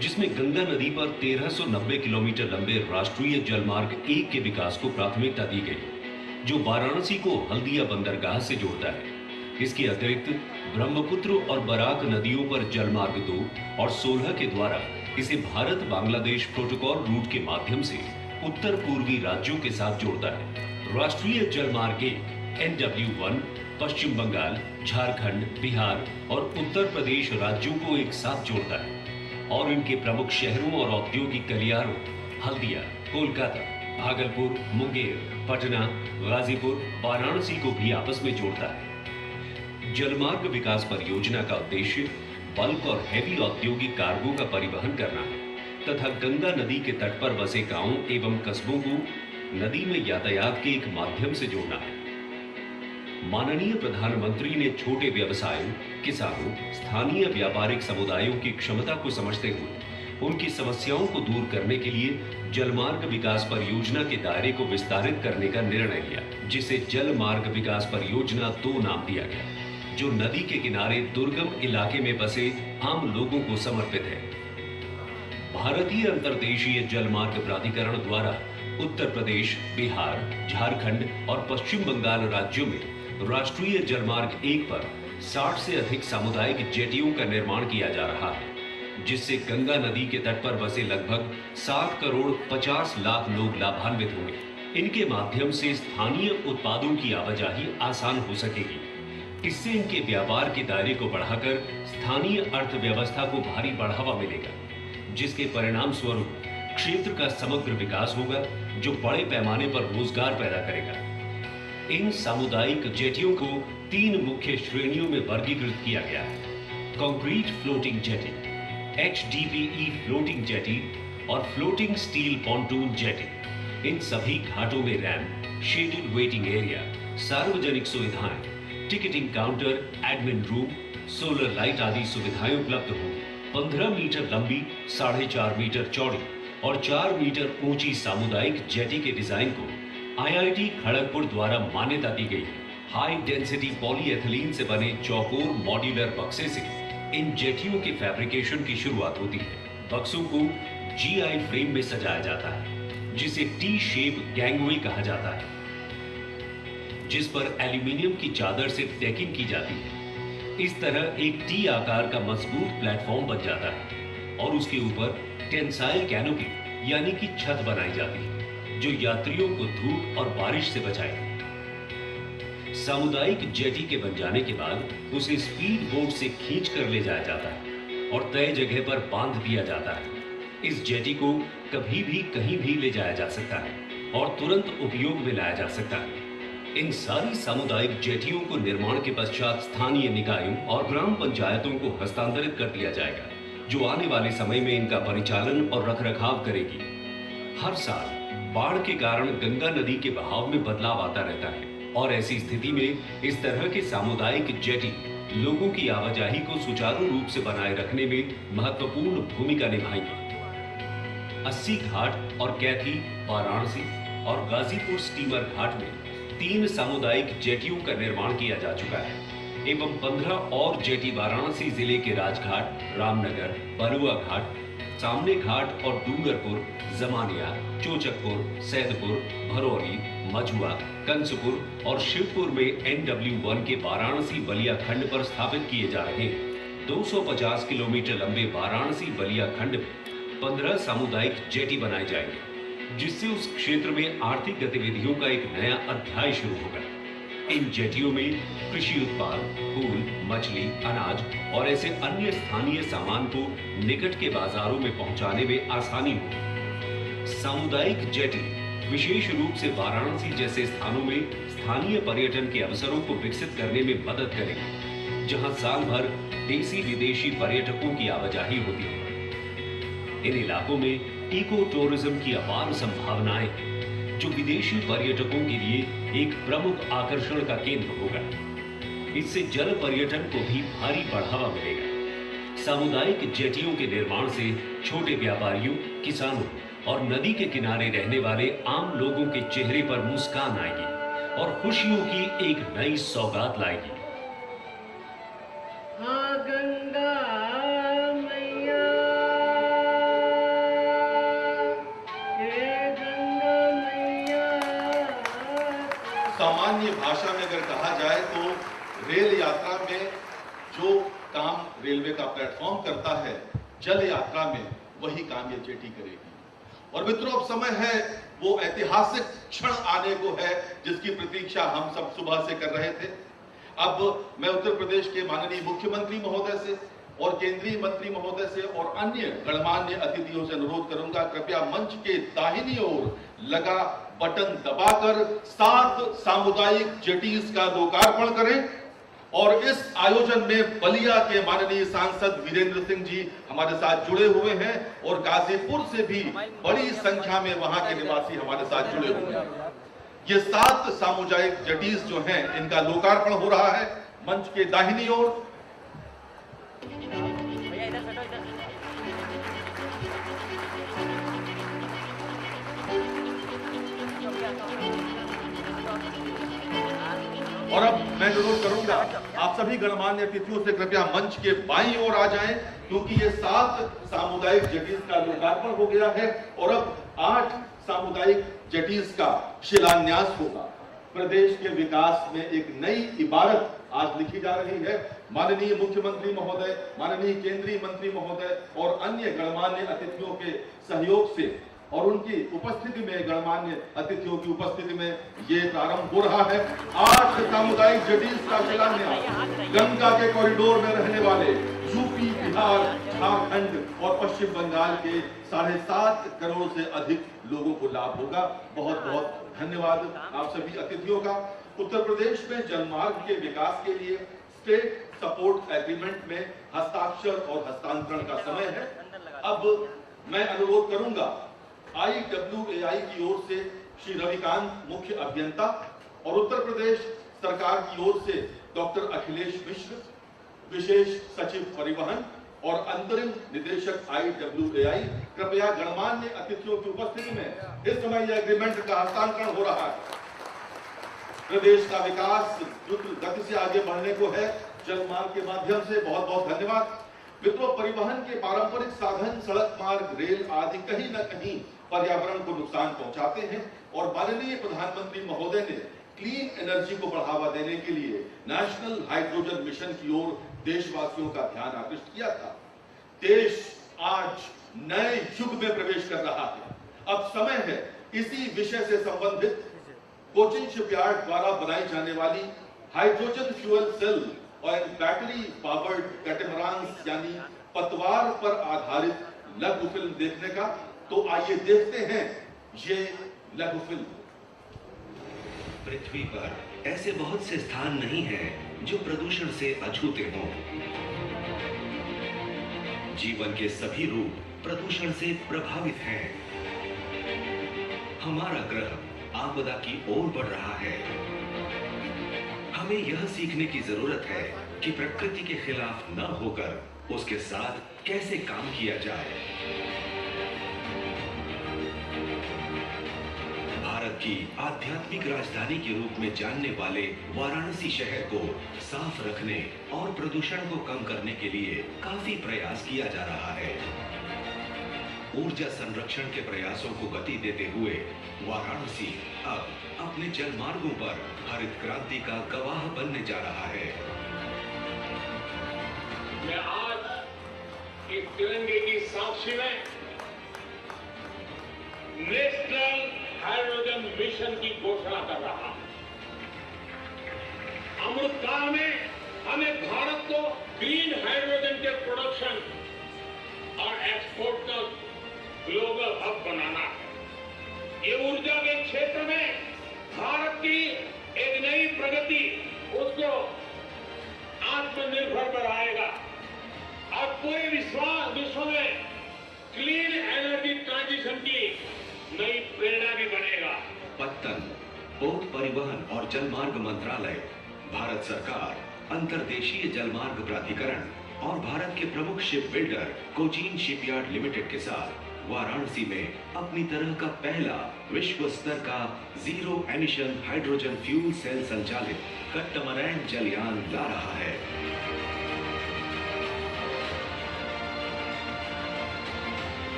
जिसमें गंगा नदी पर 1390 किलोमीटर लंबे राष्ट्रीय जलमार्ग 1 के विकास को प्राथमिकता दी गई, जो वाराणसी को हल्दिया बंदरगाह से जोड़ता है। इसके अतिरिक्त ब्रह्मपुत्र और बराक नदियों पर जलमार्ग 2 और 16 के द्वारा इसे भारत बांग्लादेश प्रोटोकॉल रूट के माध्यम से उत्तर पूर्वी राज्यों के साथ जोड़ता है। राष्ट्रीय जलमार्ग NW1 पश्चिम बंगाल, झारखंड, बिहार और उत्तर प्रदेश राज्यों को एक साथ जोड़ता है और इनके प्रमुख शहरों और औद्योगिक गलियारों हल्दिया, कोलकाता, भागलपुर, मुंगेर, पटना, गाजीपुर, वाराणसी को भी आपस में जोड़ता है। जलमार्ग विकास परियोजना का उद्देश्य बल्क और हैवी औद्योगिक कार्गो का परिवहन करना है तथा गंगा नदी के तट पर बसे गांवों एवं कस्बों को नदी में यातायात के एक माध्यम से जोड़ना है। माननीय प्रधानमंत्री ने छोटे व्यवसायों, किसानों, स्थानीय व्यापारिक समुदायों की क्षमता को समझते हुए उनकी समस्याओं को दूर करने के लिए जलमार्ग विकास परियोजना के दायरे को विस्तारित करने का निर्णय लिया, जिसे जलमार्ग विकास परियोजना 2 नाम दिया गया, जो नदी के किनारे दुर्गम इलाके में बसे आम लोगों को समर्पित है। भारतीय अंतर्देशीय जलमार्ग प्राधिकरण द्वारा उत्तर प्रदेश, बिहार, झारखंड और पश्चिम बंगाल राज्यों में राष्ट्रीय जलमार्ग 1 पर 60 से अधिक सामुदायिक जेटियों का निर्माण किया जा रहा है, जिससे गंगा नदी के तट पर बसे लगभग 7 करोड़ 50 लाख लोग लाभान्वित होंगे। इनके माध्यम से स्थानीय उत्पादों की आवाजाही आसान हो सकेगी। इससे इनके व्यापार के दायरे को बढ़ाकर स्थानीय अर्थव्यवस्था को भारी बढ़ावा मिलेगा, जिसके परिणाम स्वरूप क्षेत्र का समग्र विकास होगा, जो बड़े पैमाने पर रोजगार पैदा करेगा। इन सामुदायिक जेटियों को 3 मुख्य श्रेणियों में वर्गीकृत किया गया है: concrete floating jetty, HDPE floating jetty और फ्लोटिंग स्टील पॉन्टून जेटी। इन सभी घाटों में रैंप, शेडेड वेटिंग एरिया, सार्वजनिक सुविधाएं, ticketing counter, admin room, solar light आदि सुविधाएं उपलब्ध होंगी। 15 मीटर लंबी, 4.5 मीटर चौड़ी और 4 मीटर ऊंची सामुदायिक जेटी के डिजाइन को IIT खड़गपुर द्वारा मान्यता दी गई है। हाई डेंसिटी पॉलीएथिलीन से बने चौकोर मॉड्यूलर बक्से से इन जेटियों के फैब्रिकेशन की शुरुआत होती है। बक्सों को GI फ्रेम में सजाया जाता है, जिसे टी शेप गैंगवे कहा जाता है, जिस पर एल्यूमिनियम की चादर से डेकिंग की जाती है। इस तरह एक टी आकार का मजबूत प्लेटफॉर्म बन जाता है और उसके ऊपर टेंसाइल कैनोपी यानी कि छत बनाई जाती है, जो यात्रियों को धूप और बारिश से बचाएगी। सामुदायिक जेटी के बन जाने के बाद उसे स्पीड बोट से खींच कर ले जाया जाता है और तय जगह पर बांध दिया जाता है। इस जेटी को कभी भी कहीं भी ले जाया जा सकता है और तुरंत उपयोग में लाया जा सकता है। इन सारी सामुदायिक जेटियों को निर्माण के पश्चात स्थानीय निकायों और ग्राम पंचायतों को हस्तांतरित कर दिया जाएगा, जो आने वाले समय में इनका परिचालन और रखरखाव करेगी। हर साल बाढ़ के कारण गंगा नदी के बहाव में बदलाव आता रहता है और ऐसी स्थिति में इस तरह के सामुदायिक जेटी लोगों की आवाजाही को सुचारू रूप से बनाए रखने में महत्वपूर्ण भूमिका निभाएंगे। 80 घाट और कैथी, वाराणसी और गाजीपुर स्टीमर घाट में 3 सामुदायिक जेटियों का निर्माण किया जा चुका है। एवं 15 और जेटी वाराणसी जिले के राजघाट, रामनगर, बलुआ घाट, सामने घाट और डूंगरपुर, जमानिया, चोचकपुर, सैदपुर, भरौली, मझुआ, कंसपुर और शिवपुर में NW1 के वाराणसी बलिया खंड पर स्थापित किए जा रहे 250 किलोमीटर लंबे वाराणसी बलिया खंड में 15 सामुदायिक जेटी बनाए जाएंगे, जिससे उस क्षेत्र में आर्थिक गतिविधियों का एक नया अध्याय शुरू होगा। इन जेटियों में कृषि उत्पाद, फूल, मछली, अनाज और ऐसे अन्य स्थानीय सामान को निकट के बाजारों में पहुंचाने में आसानी होगी। सामुदायिक जेटी विशेष रूप से वाराणसी जैसे स्थानों में स्थानीय पर्यटन के अवसरों को विकसित करने में मदद करेंगे, जहां साल भर देसी विदेशी पर्यटकों की आवाजाही होती है। इन इलाकों में इको टूरिज्म की अपार संभावनाएं हैं, जो विदेशी पर्यटकों के लिए एक प्रमुख आकर्षण का केंद्र होगा। इससे जल पर्यटन को भी भारी बढ़ावा मिलेगा। सामुदायिक जेटियों के निर्माण से छोटे व्यापारियों, किसानों और नदी के किनारे रहने वाले आम लोगों के चेहरे पर मुस्कान आएगी और खुशियों की एक नई सौगात लाएगी। हाँ गंगा मैया, सामान्य भाषा में अगर कहा जाए तो रेल यात्रा में जो काम रेलवे का प्लेटफॉर्म करता है, जल यात्रा में वही काम ये जेटी करेगी। और मित्रों, अब समय है वो ऐतिहासिक क्षण आने को है जिसकी प्रतीक्षा हम सब सुबह से कर रहे थे। अब मैं उत्तर प्रदेश के माननीय मुख्यमंत्री महोदय से और केंद्रीय मंत्री महोदय से और अन्य गणमान्य अतिथियों से अनुरोध करूंगा, कृपया मंच के दाहिनी ओर लगा बटन दबाकर 7 सामुदायिक जेटीज का लोकार्पण करें। और इस आयोजन में बलिया के माननीय सांसद वीरेंद्र सिंह जी हमारे साथ जुड़े हुए हैं और गाजीपुर से भी बड़ी संख्या में वहां के निवासी हमारे साथ जुड़े हुए हैं। ये 7 सामुदायिक जेटीज जो हैं, इनका लोकार्पण हो रहा है मंच के दाहिनी ओर। और अब मैं अनुरोध करूंगा आप सभी गणमान्य अतिथियों से कृपया मंच के बाईं ओर आ जाएं, क्योंकि ये 7 सामुदायिक जेटीज का लोकार्पण हो गया है और अब 8 सामुदायिक जेटीज का शिलान्यास होगा। प्रदेश के विकास में एक नई इबारत आज लिखी जा रही है। माननीय मुख्यमंत्री महोदय, माननीय केंद्रीय मंत्री महोदय और अन्य गणमान्य अतिथियों के सहयोग से और उनकी उपस्थिति में, गणमान्य अतिथियों की उपस्थिति में ये प्रारंभ हो रहा है। 8 सामुदायिक जेटीज का शिलान्यास गंगा के कॉरिडोर में रहने वाले यूपी, बिहार, झारखंड और पश्चिम बंगाल के 7.5 करोड़ से अधिक लोगों को लाभ होगा। बहुत बहुत धन्यवाद आप सभी अतिथियों का। उत्तर प्रदेश में जलमार्ग के विकास के लिए स्टेट सपोर्ट एग्रीमेंट में हस्ताक्षर और हस्तांतरण का समय है। अब मैं अनुरोध करूंगा IWAI की ओर से श्री रविकांत मुख्य अभियंता और उत्तर प्रदेश सरकार की ओर से डॉक्टर अखिलेश मिश्र विशेष सचिव परिवहन और अंतरिम निदेशक IWAI, कृपया गणमान्य अतिथियों की उपस्थिति में इस समय यह एग्रीमेंट का हस्तांतरण हो रहा है। प्रदेश का विकास द्रुत गति से आगे बढ़ने को है जलमार्ग के माध्यम से। बहुत बहुत धन्यवाद। मित्रों, परिवहन के पारंपरिक साधन सड़क मार्ग, रेल आदि कहीं न कहीं पर्यावरण को नुकसान पहुंचाते हैं और माननीय प्रधानमंत्री महोदय ने क्लीन एनर्जी को बढ़ावा देने के लिए नेशनल हाइड्रोजन मिशन की ओर देशवासियों का ध्यान आकृष्ट किया था। देश आज नए युग में प्रवेश कर रहा है। अब समय है इसी विषय से संबंधित कोचिन शिपयार्ड द्वारा बनाई जाने वाली हाइड्रोजन फ्यूल सेल और बैटरी पावर्ड कैटेमरान्स यानी पतवार पर आधारित लघु फिल्म देखने का। तो आइए देखते हैं ये लघु फिल्म। पृथ्वी पर ऐसे बहुत से स्थान नहीं हैं जो प्रदूषण से अछूते हों। जीवन के सभी रूप प्रदूषण से प्रभावित हैं। हमारा ग्रह आपदा की ओर बढ़ रहा है। हमें यह सीखने की जरूरत है कि प्रकृति के खिलाफ न होकर उसके साथ कैसे काम किया जाए। भारत की आध्यात्मिक राजधानी के रूप में जानने वाले वाराणसी शहर को साफ रखने और प्रदूषण को कम करने के लिए काफी प्रयास किया जा रहा है। ऊर्जा संरक्षण के प्रयासों को गति देते हुए वाराणसी अब अपने जलमार्गों पर हरित क्रांति का गवाह बनने जा रहा है। मैं आज एक तिरंगे की साक्षी में नेशनल हाइड्रोजन मिशन की घोषणा कर रहा हूं। अमृतकाल में हमें भारत को ग्रीन हाइड्रोजन के प्रोडक्शन और एक्सपोर्ट का ग्लोबल हब बनाना है। ये ऊर्जा के क्षेत्र में भारत की एक नई प्रगति उसको आत्मनिर्भर बनाएगा और पूरे विश्व में क्लीन एनर्जी ट्रांजिशन की नई प्रेरणा भी बनेगा। पत्तन, पोत परिवहन और जलमार्ग मंत्रालय, भारत सरकार, अंतर्देशीय जलमार्ग प्राधिकरण और भारत के प्रमुख ship builder Cochin shipyard limited के साथ वाराणसी में अपनी तरह का पहला विश्व स्तर का zero emission hydrogen fuel cell संचालित कट्टमरैन जलयान ला रहा है।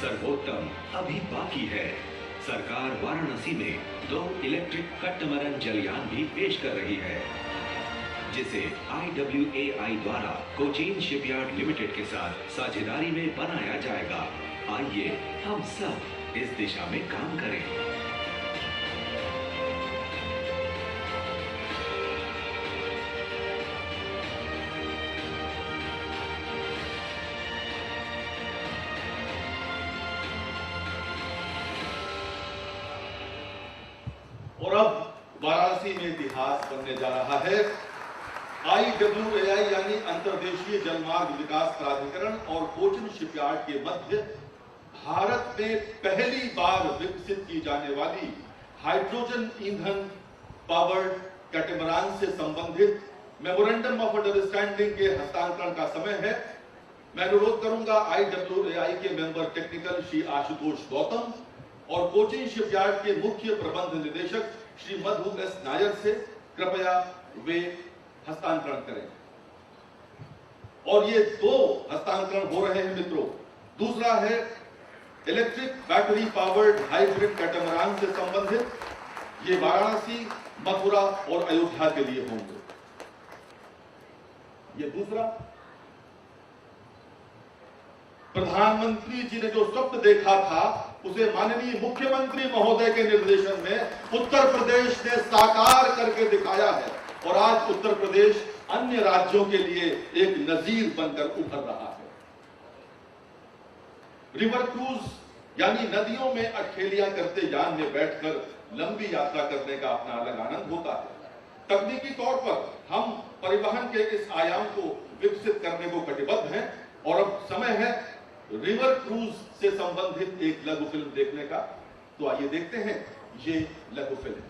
सर्वोत्तम अभी बाकी है। सरकार वाराणसी में 2 इलेक्ट्रिक कट्टमरैन जलयान भी पेश कर रही है, जिसे IWAI द्वारा कोचीन शिपयार्ड लिमिटेड के साथ साझेदारी में बनाया जाएगा। आइए हम सब इस दिशा में काम करें। और अब वाराणसी में इतिहास बनने जा रहा है। IWAI यानी अंतर्देशीय जलमार्ग विकास प्राधिकरण और कोचीन शिपयार्ड के मध्य भारत में पहली बार विकसित की जाने वाली हाइड्रोजन ईंधन पावर्ड कैटेमरान से संबंधित मेमोरेंडम ऑफ अंडरस्टैंडिंग के हस्तांतरण का समय है। मैं अनुरोध करूंगा IWAI के मेंबर टेक्निकल श्री आशुतोष गौतम और कोचीन शिपयार्ड के मुख्य प्रबंध निदेशक श्री मधु एस नायर से कृपया वे हस्तांतरण करें। और ये 2 हस्तांतरण हो रहे हैं मित्रों। दूसरा है इलेक्ट्रिक बैटरी पावर्ड हाइब्रिड कैटेमरान से संबंधित। ये वाराणसी, मथुरा और अयोध्या के लिए होंगे। ये दूसरा, प्रधानमंत्री जी ने जो स्वप्न देखा था उसे माननीय मुख्यमंत्री महोदय के निर्देशन में उत्तर प्रदेश ने साकार करके दिखाया है और आज उत्तर प्रदेश अन्य राज्यों के लिए एक नजीर बनकर उभर रहा है। रिवर क्रूज यानी नदियों में अठेलियां करते यान में बैठकर लंबी यात्रा करने का अपना अलग आनंद होता है। तकनीकी तौर पर हम परिवहन के इस आयाम को विकसित करने को कटिबद्ध हैं और अब समय है रिवर क्रूज से संबंधित एक लघु फिल्म देखने का। तो आइए देखते हैं ये लघु फिल्म।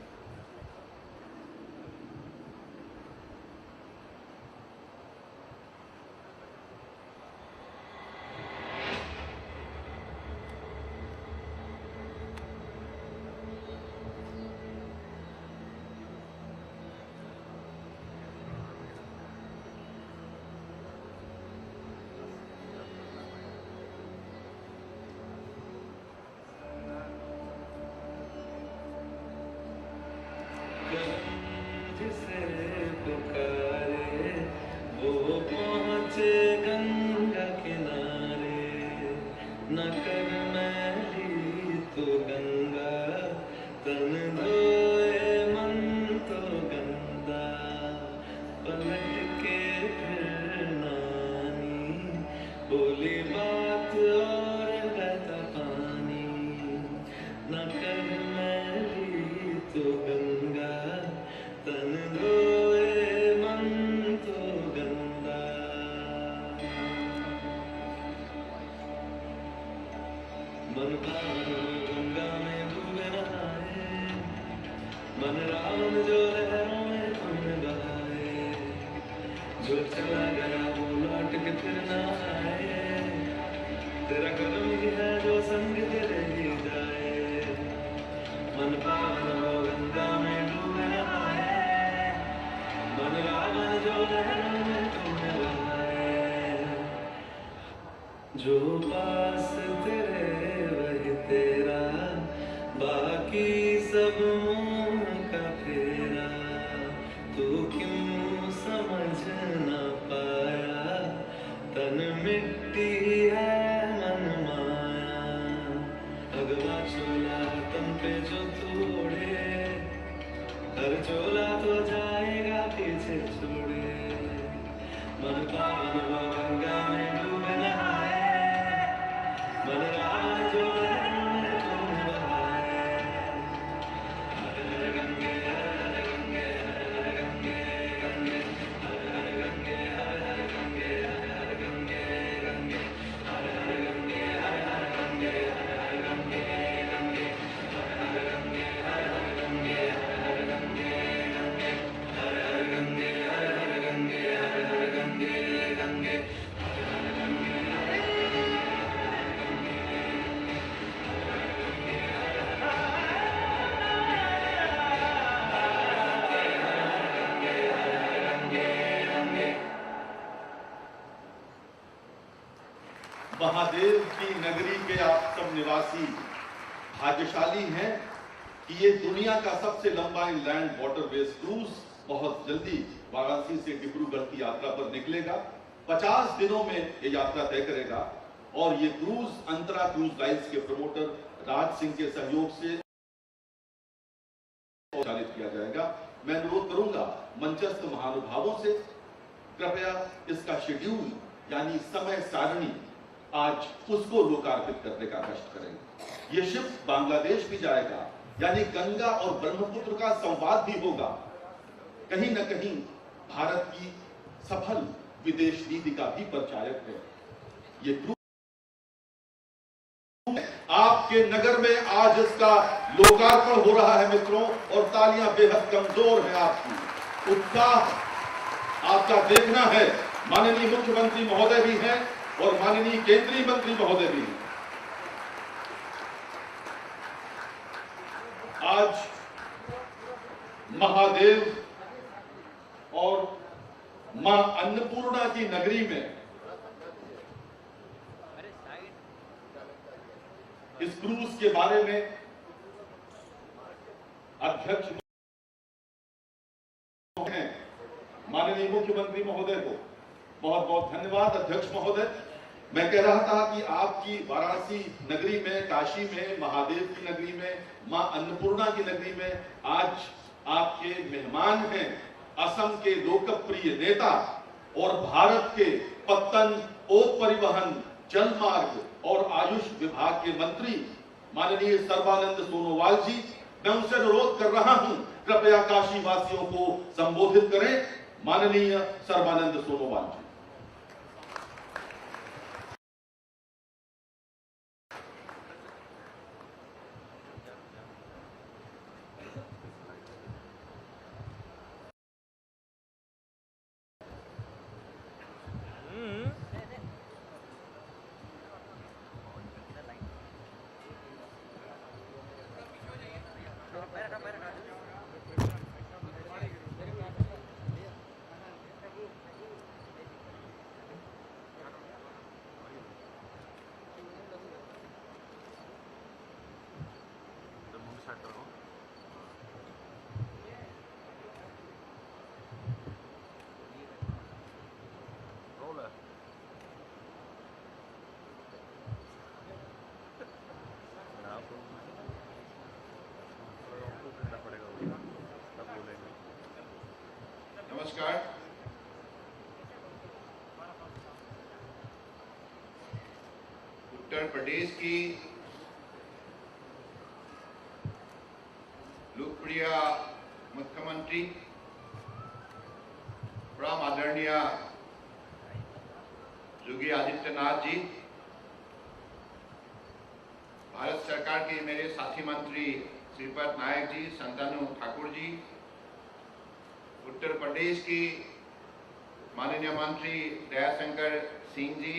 मन पावन हो गंगा में डूब रहा है, मन रावण जो लहरों में डूब रहा है। जो पास तेरे वही तेरा, बाकी सब मोह का फेरा। तू क्यों समझ न पाया, तन मिट्टी है मन माया। अगवा चोला तन पे जो तोड़े, हर चोला तो जाएगा पीछे छोड़े। मन पावन हो गंगा में डूब रहा है, मन रावण जो लहरों में डूब रहा है। हर हर गंगे हर हर गंगे हर हर गंगे गंगे, हर हर गंगे हर हर गंगे हर हर गंगे गंगे, हर हर गंगे हर हर गंगे हर हर गंगे गंगे, हर हर गंगे हर हर गंगे हर हर गंगे गंगे, हर हर गंगे हर हर गंगे हर हर गंगे गंगे, हर हर गंगे हर हर महादेव की नगरी के आप सब निवासी भाग्यशाली हैं कि ये दुनिया का सबसे लंबा इंलैंड वाटरवेज क्रूज बहुत जल्दी वाराणसी से डिब्रूगढ़ की यात्रा पर निकलेगा। 50 दिनों में ये यात्रा तय करेगा और ये क्रूज अंतरा क्रूज लाइन्स के प्रमोटर राज सिंह के सहयोग से संचालित किया जाएगा। मैं अनुरोध करूंगा मंचस्थ महानुभावों से, कृपया इसका शेड्यूल यानी समय सारणी आज उसको लोकार्पित करने का कष्ट करेंगे। ये शिप बांग्लादेश भी जाएगा, यानी गंगा और ब्रह्मपुत्र का संवाद भी होगा। कहीं न कहीं भारत की सफल विदेश नीति का भी परिचायक है ये क्रूज। आपके नगर में आज इसका लोकार्पण हो रहा है मित्रों, और तालियां बेहद कमजोर हैं आपकी। उत्साह आपका देखना है। माननीय मुख्यमंत्री महोदय भी हैं और माननीय केंद्रीय मंत्री महोदय भी हैं। आज महादेव और मां अन्नपूर्णा की नगरी में इस क्रूज के बारे में अध्यक्ष हैं माननीय मुख्यमंत्री महोदय को बहुत बहुत धन्यवाद। अध्यक्ष महोदय, मैं कह रहा था कि आपकी वाराणसी नगरी में, काशी में, महादेव की नगरी में, मां अन्नपूर्णा की नगरी में आज आपके मेहमान हैं असम के लोकप्रिय नेता और भारत के पत्तन, पोत परिवहन, जल मार्ग और आयुष विभाग के मंत्री माननीय सर्बानंद सोनोवाल जी। मैं उनसे अनुरोध कर रहा हूं, कृपया काशी वासियों को संबोधित करें। माननीय सर्बानंद सोनोवाल जी। नमस्कार। उत्तर प्रदेश की लोकप्रिय मुख्यमंत्री परम आदरणीय योगी आदित्यनाथ जी, भारत सरकार के मेरे साथी मंत्री श्रीपद नायक जी, संतानु ठाकुर जी, उत्तर प्रदेश की माननीय मंत्री दयाशंकर सिंह जी,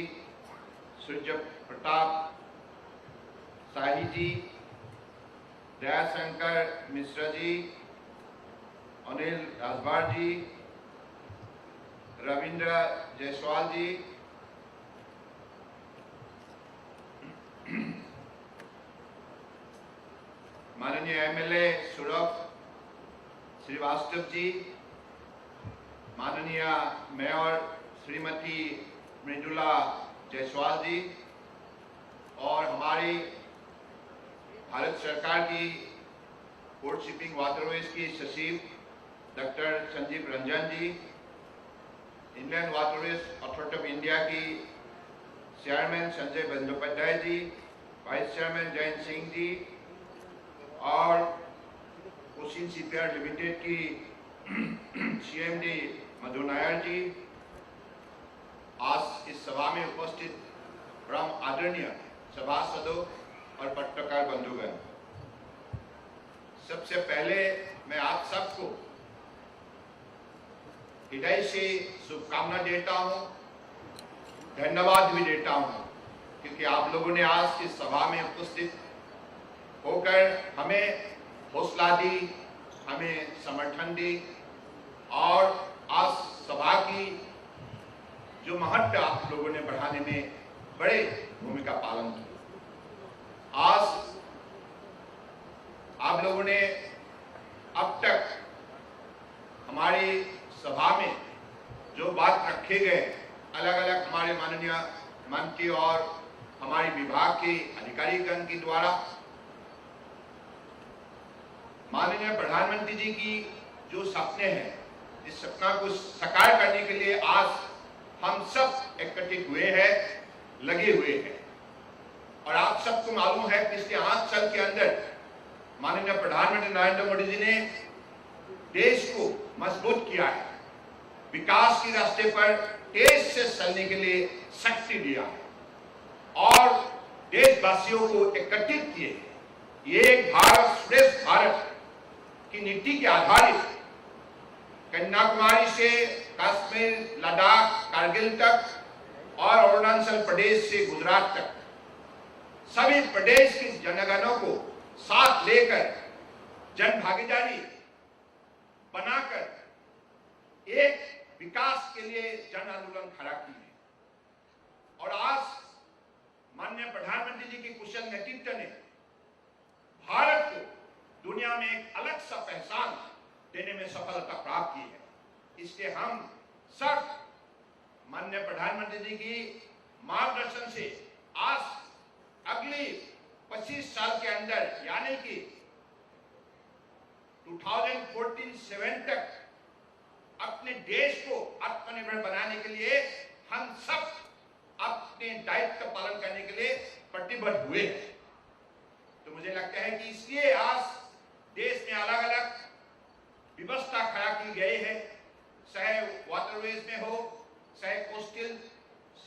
सूर्य प्रताप शाही जी, दयाशंकर मिश्रा जी, अनिल राजभर जी, रविंद्र जायसवाल जी, माननीय एमएलए सौरभ श्रीवास्तव जी, माननीय मेयर श्रीमती मृदुला जायसवाल जी और हमारी भारत सरकार की पोर्ट शिपिंग वाटरवेज की सचिव doctor Sanjeev Ranjan ji, Indian waterways authority of India की chairman Sanjay Bandopadhyay ji, vice chairman Jayant Singh ji और कोचिन शिपयार्ड लिमिटेड की सीएमडी मधु नायर जी, आज इस सभा में उपस्थित परम आदरणीय सभासदों और पत्रकार बंधुगण, सबसे पहले मैं आप सबको हृदय से शुभकामना देता हूं, धन्यवाद भी देता हूं, क्योंकि आप लोगों ने आज इस सभा में उपस्थित होकर हमें हौसला दी, हमें समर्थन दी और आज सभा की जो महत्व आप लोगों ने बढ़ाने में बड़े भूमिका पालन की। आज आप लोगों ने अब तक हमारी सभा में जो बात रखे गए, अलग अलग हमारे माननीय मंत्री और हमारे विभाग के अधिकारीगण के द्वारा, माननीय प्रधानमंत्री जी की जो सपने हैं, इस सपना को साकार करने के लिए आज हम सब एकत्रित हुए हैं, लगे हुए हैं। और आप सबको मालूम है पिछले 8 साल के अंदर माननीय प्रधानमंत्री नरेंद्र मोदी जी ने देश को मजबूत किया है, विकास के रास्ते पर तेज से चलने के लिए शक्ति दिया है और देशवासियों को एकत्रित किए। ये एक भारत श्रेष्ठ भारत की नीति के आधारित कन्याकुमारी से कश्मीर, लद्दाख, कारगिल तक और अरुणाचल प्रदेश से गुजरात तक सभी प्रदेश की जनगणों को साथ लेकर जन भागीदारी बनाकर एक विकास के लिए जन आंदोलन खड़ा की है। और आज माननीय प्रधानमंत्री जी के कुशल नेतृत्व ने भारत को दुनिया में एक अलग सा पहचान देने में सफलता प्राप्त की है। इसलिए हम सब माननीय प्रधानमंत्री जी की मार्गदर्शन से आज अगली 25 साल के अंदर यानी कि 2014-7 तक अपने देश को आत्मनिर्भर बनाने के लिए हम सब अपने दायित्व का पालन करने के लिए प्रतिबद्ध हुए हैं। तो मुझे लगता है कि इसलिए आज देश में अलग अलग व्यवस्था खड़ा की गई है, चाहे वाटरवेज में हो, चाहे कोस्टल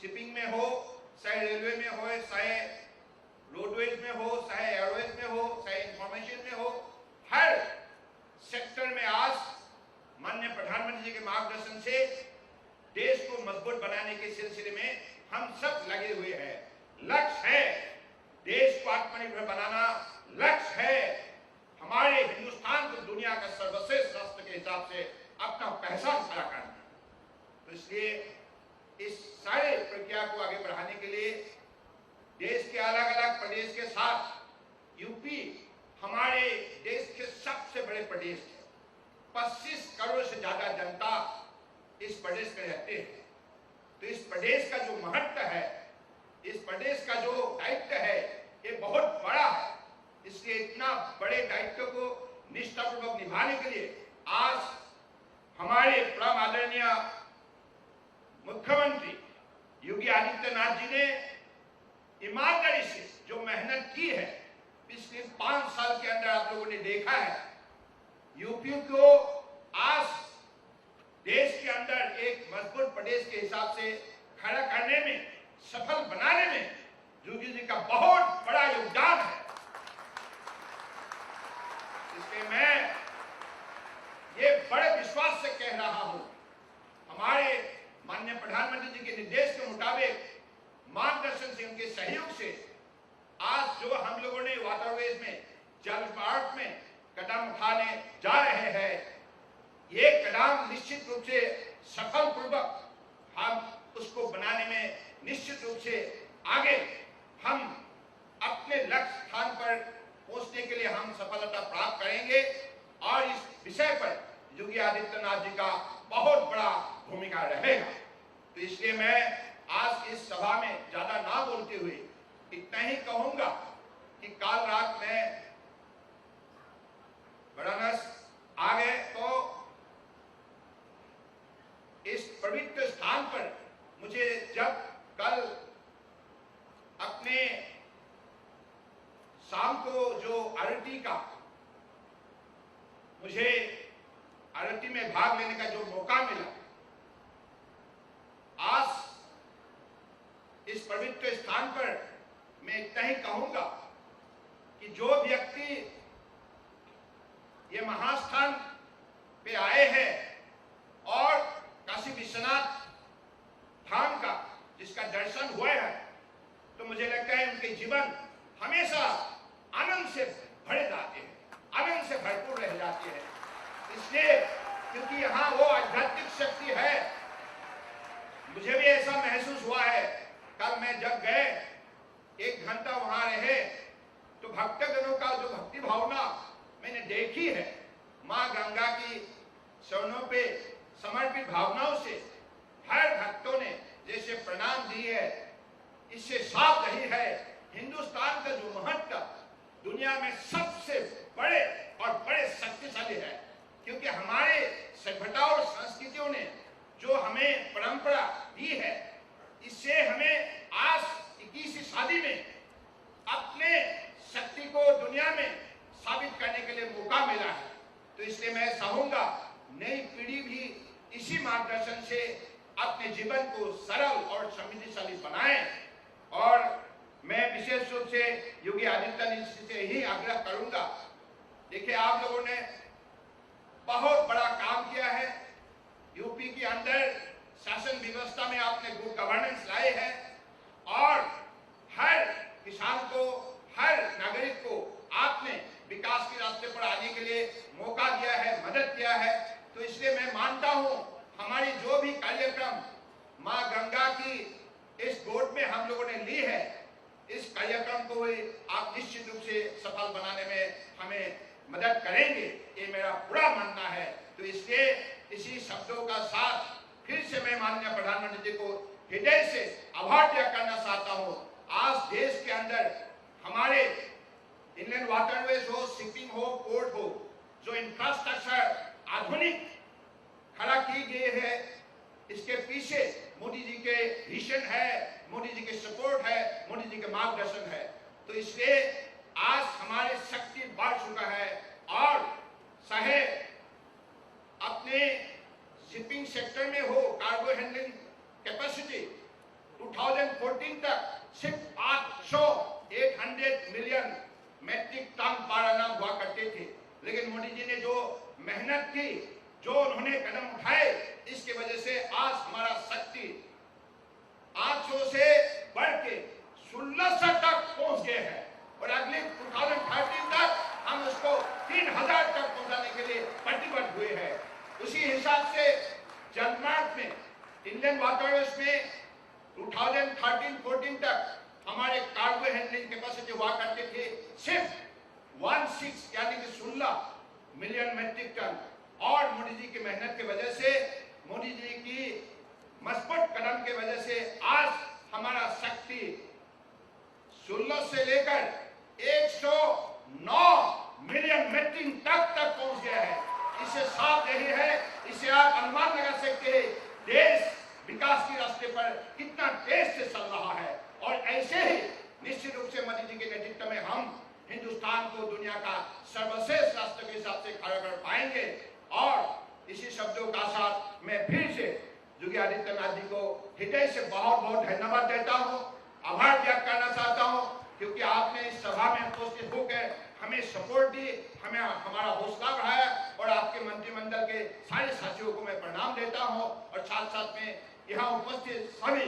शिपिंग में हो, चाहे रेलवे में हो, चाहे रोडवेज में हो, चाहे एयरवेज में हो, चाहे इंफॉर्मेशन में हो, हर सेक्टर में आज माननीय प्रधानमंत्री जी के मार्गदर्शन से देश को मजबूत बनाने के सिलसिले में हम सब लगे हुए हैं। लक्ष्य है देश को आत्मनिर्भर बनाना, लक्ष्य है हमारे हिंदुस्तान को दुनिया का सर्वश्रेष्ठ राष्ट्र के हिसाब से अपना पहचान खड़ा करना। तो इसलिए इस सारे प्रक्रिया को आगे बढ़ाने के लिए देश के अलग अलग प्रदेश के साथ यूपी हमारे देश के सबसे बड़े प्रदेश है। 25 करोड़ से ज्यादा जनता इस प्रदेश में रहते हैं। तो इस प्रदेश का जो महत्व है, इस प्रदेश का जो दायित्व है, ये बहुत बड़ा है। इसलिए इतना बड़े दायित्व को निष्ठापूर्वक निभाने के लिए आज हमारे परम आदरणीय मुख्यमंत्री योगी आदित्यनाथ जी ने ईमानदारी से जो मेहनत की है, पिछले 5 साल के अंदर आप लोगों ने देखा है यूपी को आज देश के अंदर एक मजबूत प्रदेश के हिसाब से खड़ा करने में, सफल बनाने में योगी जी का बहुत बड़ा योगदान है। इसलिए मैं ये बड़े विश्वास से कह रहा हूं, हमारे माननीय प्रधानमंत्री जी के निर्देश के मुताबिक, मार्गदर्शन से, उनके सहयोग से आज जो हम लोगों ने वाटरवेज में जलमार्ग में कदम उठाने जा रहे हैं, ये कदम निश्चित रूप से सफल पूर्वक हम उसको बनाने में निश्चित रूप से आगे हम अपने लक्ष्य स्थान पर पहुंचने के लिए हम सफलता प्राप्त करेंगे। और इस विषय पर योगी आदित्यनाथ जी का बहुत बड़ा भूमिका रहेगा। तो इसलिए मैं आज इस सभा में ज्यादा ना बोलते हुए इतना ही कहूंगा कि कल रात में वाराणसी आ गए तो इस पवित्र स्थान पर मुझे जब कल अपने शाम को जो आरती का मुझे आरती में भाग लेने का जो मौका मिला, आज इस पवित्र स्थान पर मैं इतना ही कहूंगा कि जो व्यक्ति ये महास्थान पे आए हैं और काशी विश्वनाथ धाम का जिसका दर्शन हुआ है, तो मुझे लगता है उनके जीवन हमेशा आनंद से भरे जाते हैं, आनंद से भरपूर रह जाते हैं। इसलिए क्योंकि यहाँ वो आध्यात्मिक शक्ति है। मुझे भी ऐसा महसूस हुआ है। कल मैं जब गए 1 घंटा वहां रहे तो भक्तगणों का जो भक्ति भावना मैंने देखी है, माँ गंगा की चरणों पे समर्पित भावनाओं से हर भक्तों ने जैसे प्रणाम दिए है, इससे साफ रही है हिंदुस्तान का जो महत्व दुनिया में सबसे बड़े और बड़े शक्तिशाली है। क्योंकि हमारे सभ्यता और संस्कृतियों ने जो हमें परंपरा दी है, इससे हमें आज 21वीं सदी में अपने शक्ति को दुनिया में साबित करने के लिए मौका मिला है। तो इसलिए मैं चाहूंगा नई पीढ़ी भी इसी मार्गदर्शन से अपने जीवन को सरल और समृद्धिशाली बनाए। और मैं विशेष रूप से योगी आदित्यनाथ जी से ही आग्रह करूंगा, देखिए आप लोगों ने बहुत बड़ा काम किया है। यूपी के अंदर शासन व्यवस्था में आपने गुड गवर्नेंस लाए हैं और हर किसान को, हर नागरिक को आपने विकास के रास्ते पर आने के लिए मौका दिया है, मदद किया है। तो इसलिए मैं मानता हूं हमारी जो भी कार्यक्रम मां गंगा की इस गोद में हम लोगों ने ली है, इस कार्यक्रम को भी आप निश्चित रूप से सफल बनाने में हमें मदद करेंगे, ये मेरा पूरा मानना है। तो इसलिए इसी शब्दों का साथ फिर से मैं माननीय प्रधानमंत्री जी को हृदय से आभार व्यक्त करना चाहता हूँ। आज देश के अंदर हमारे इंडियन वाटरवेज हो, शिपिंग हो, पोर्ट हो, जो इंफ्रास्ट्रक्चर आधुनिक खड़ा की गई है, इसके पीछे मोदी जी के विजन है, मोदी जी के सपोर्ट है, मोदी जी के मार्गदर्शन है। तो इसलिए आज हमारे शक्ति बढ़ चुका है और चाहे अपने शिपिंग सेक्टर में हो, कार्गो हैंडलिंग कैपेसिटी 2014 तक सिर्फ 800 मिलियन मैट्रिक टन पर आना हुआ करते थे। लेकिन मोदी जी ने जो मेहनत की, जो उन्होंने कदम उठाए, इसके वजह से आज हमारा शक्ति 800 से बढ़ के 1600 तक पहुंच गए हैं और अगले 2030 तक हम उसको 3000 तक पहुंचाने के लिए प्रतिबद्ध हुए हैं। उसी हिसाब से जलमार्ग में, इंडियन वाटरवेज में 2013-14 तक हमारे कार्गो हैंडलिंग कैपेसिटी हुआ करते थे सिर्फ 16 यानी कि 16 मिलियन मैट्रिक टन। और मोदी जी की मेहनत की वजह से, मोदी जी की मजबूत कदम की वजह से आज हमारा शक्ति 16 से लेकर 109 मिलियन मैट्रिक तक पहुंच गया है। इससे साफ यही है, इससे आप अनुमान लगा सकते हैं देश विकास के रास्ते पर कितना तेज से चल रहा है। और ऐसे ही निश्चित रूप से मोदी जी के नेतृत्व में हम हिंदुस्तान को दुनिया का सर्वश्रेष्ठ राष्ट्र के हिसाब से खड़ा कर पाएंगे। और इसी शब्दों का साथ मैं फिर से योगी आदित्यनाथ जी को हृदय से बहुत बहुत धन्यवाद देता हूँ, आभार व्यक्त करना चाहता हूँ, क्योंकि आपने इस सभा में उपस्थित होकर हमें सपोर्ट दी, हमें हमारा हौसला बढ़ाया। और आपके मंत्रिमंडल के सारे साथियों को मैं प्रणाम देता हूँ और साथ साथ में यहाँ उपस्थित सभी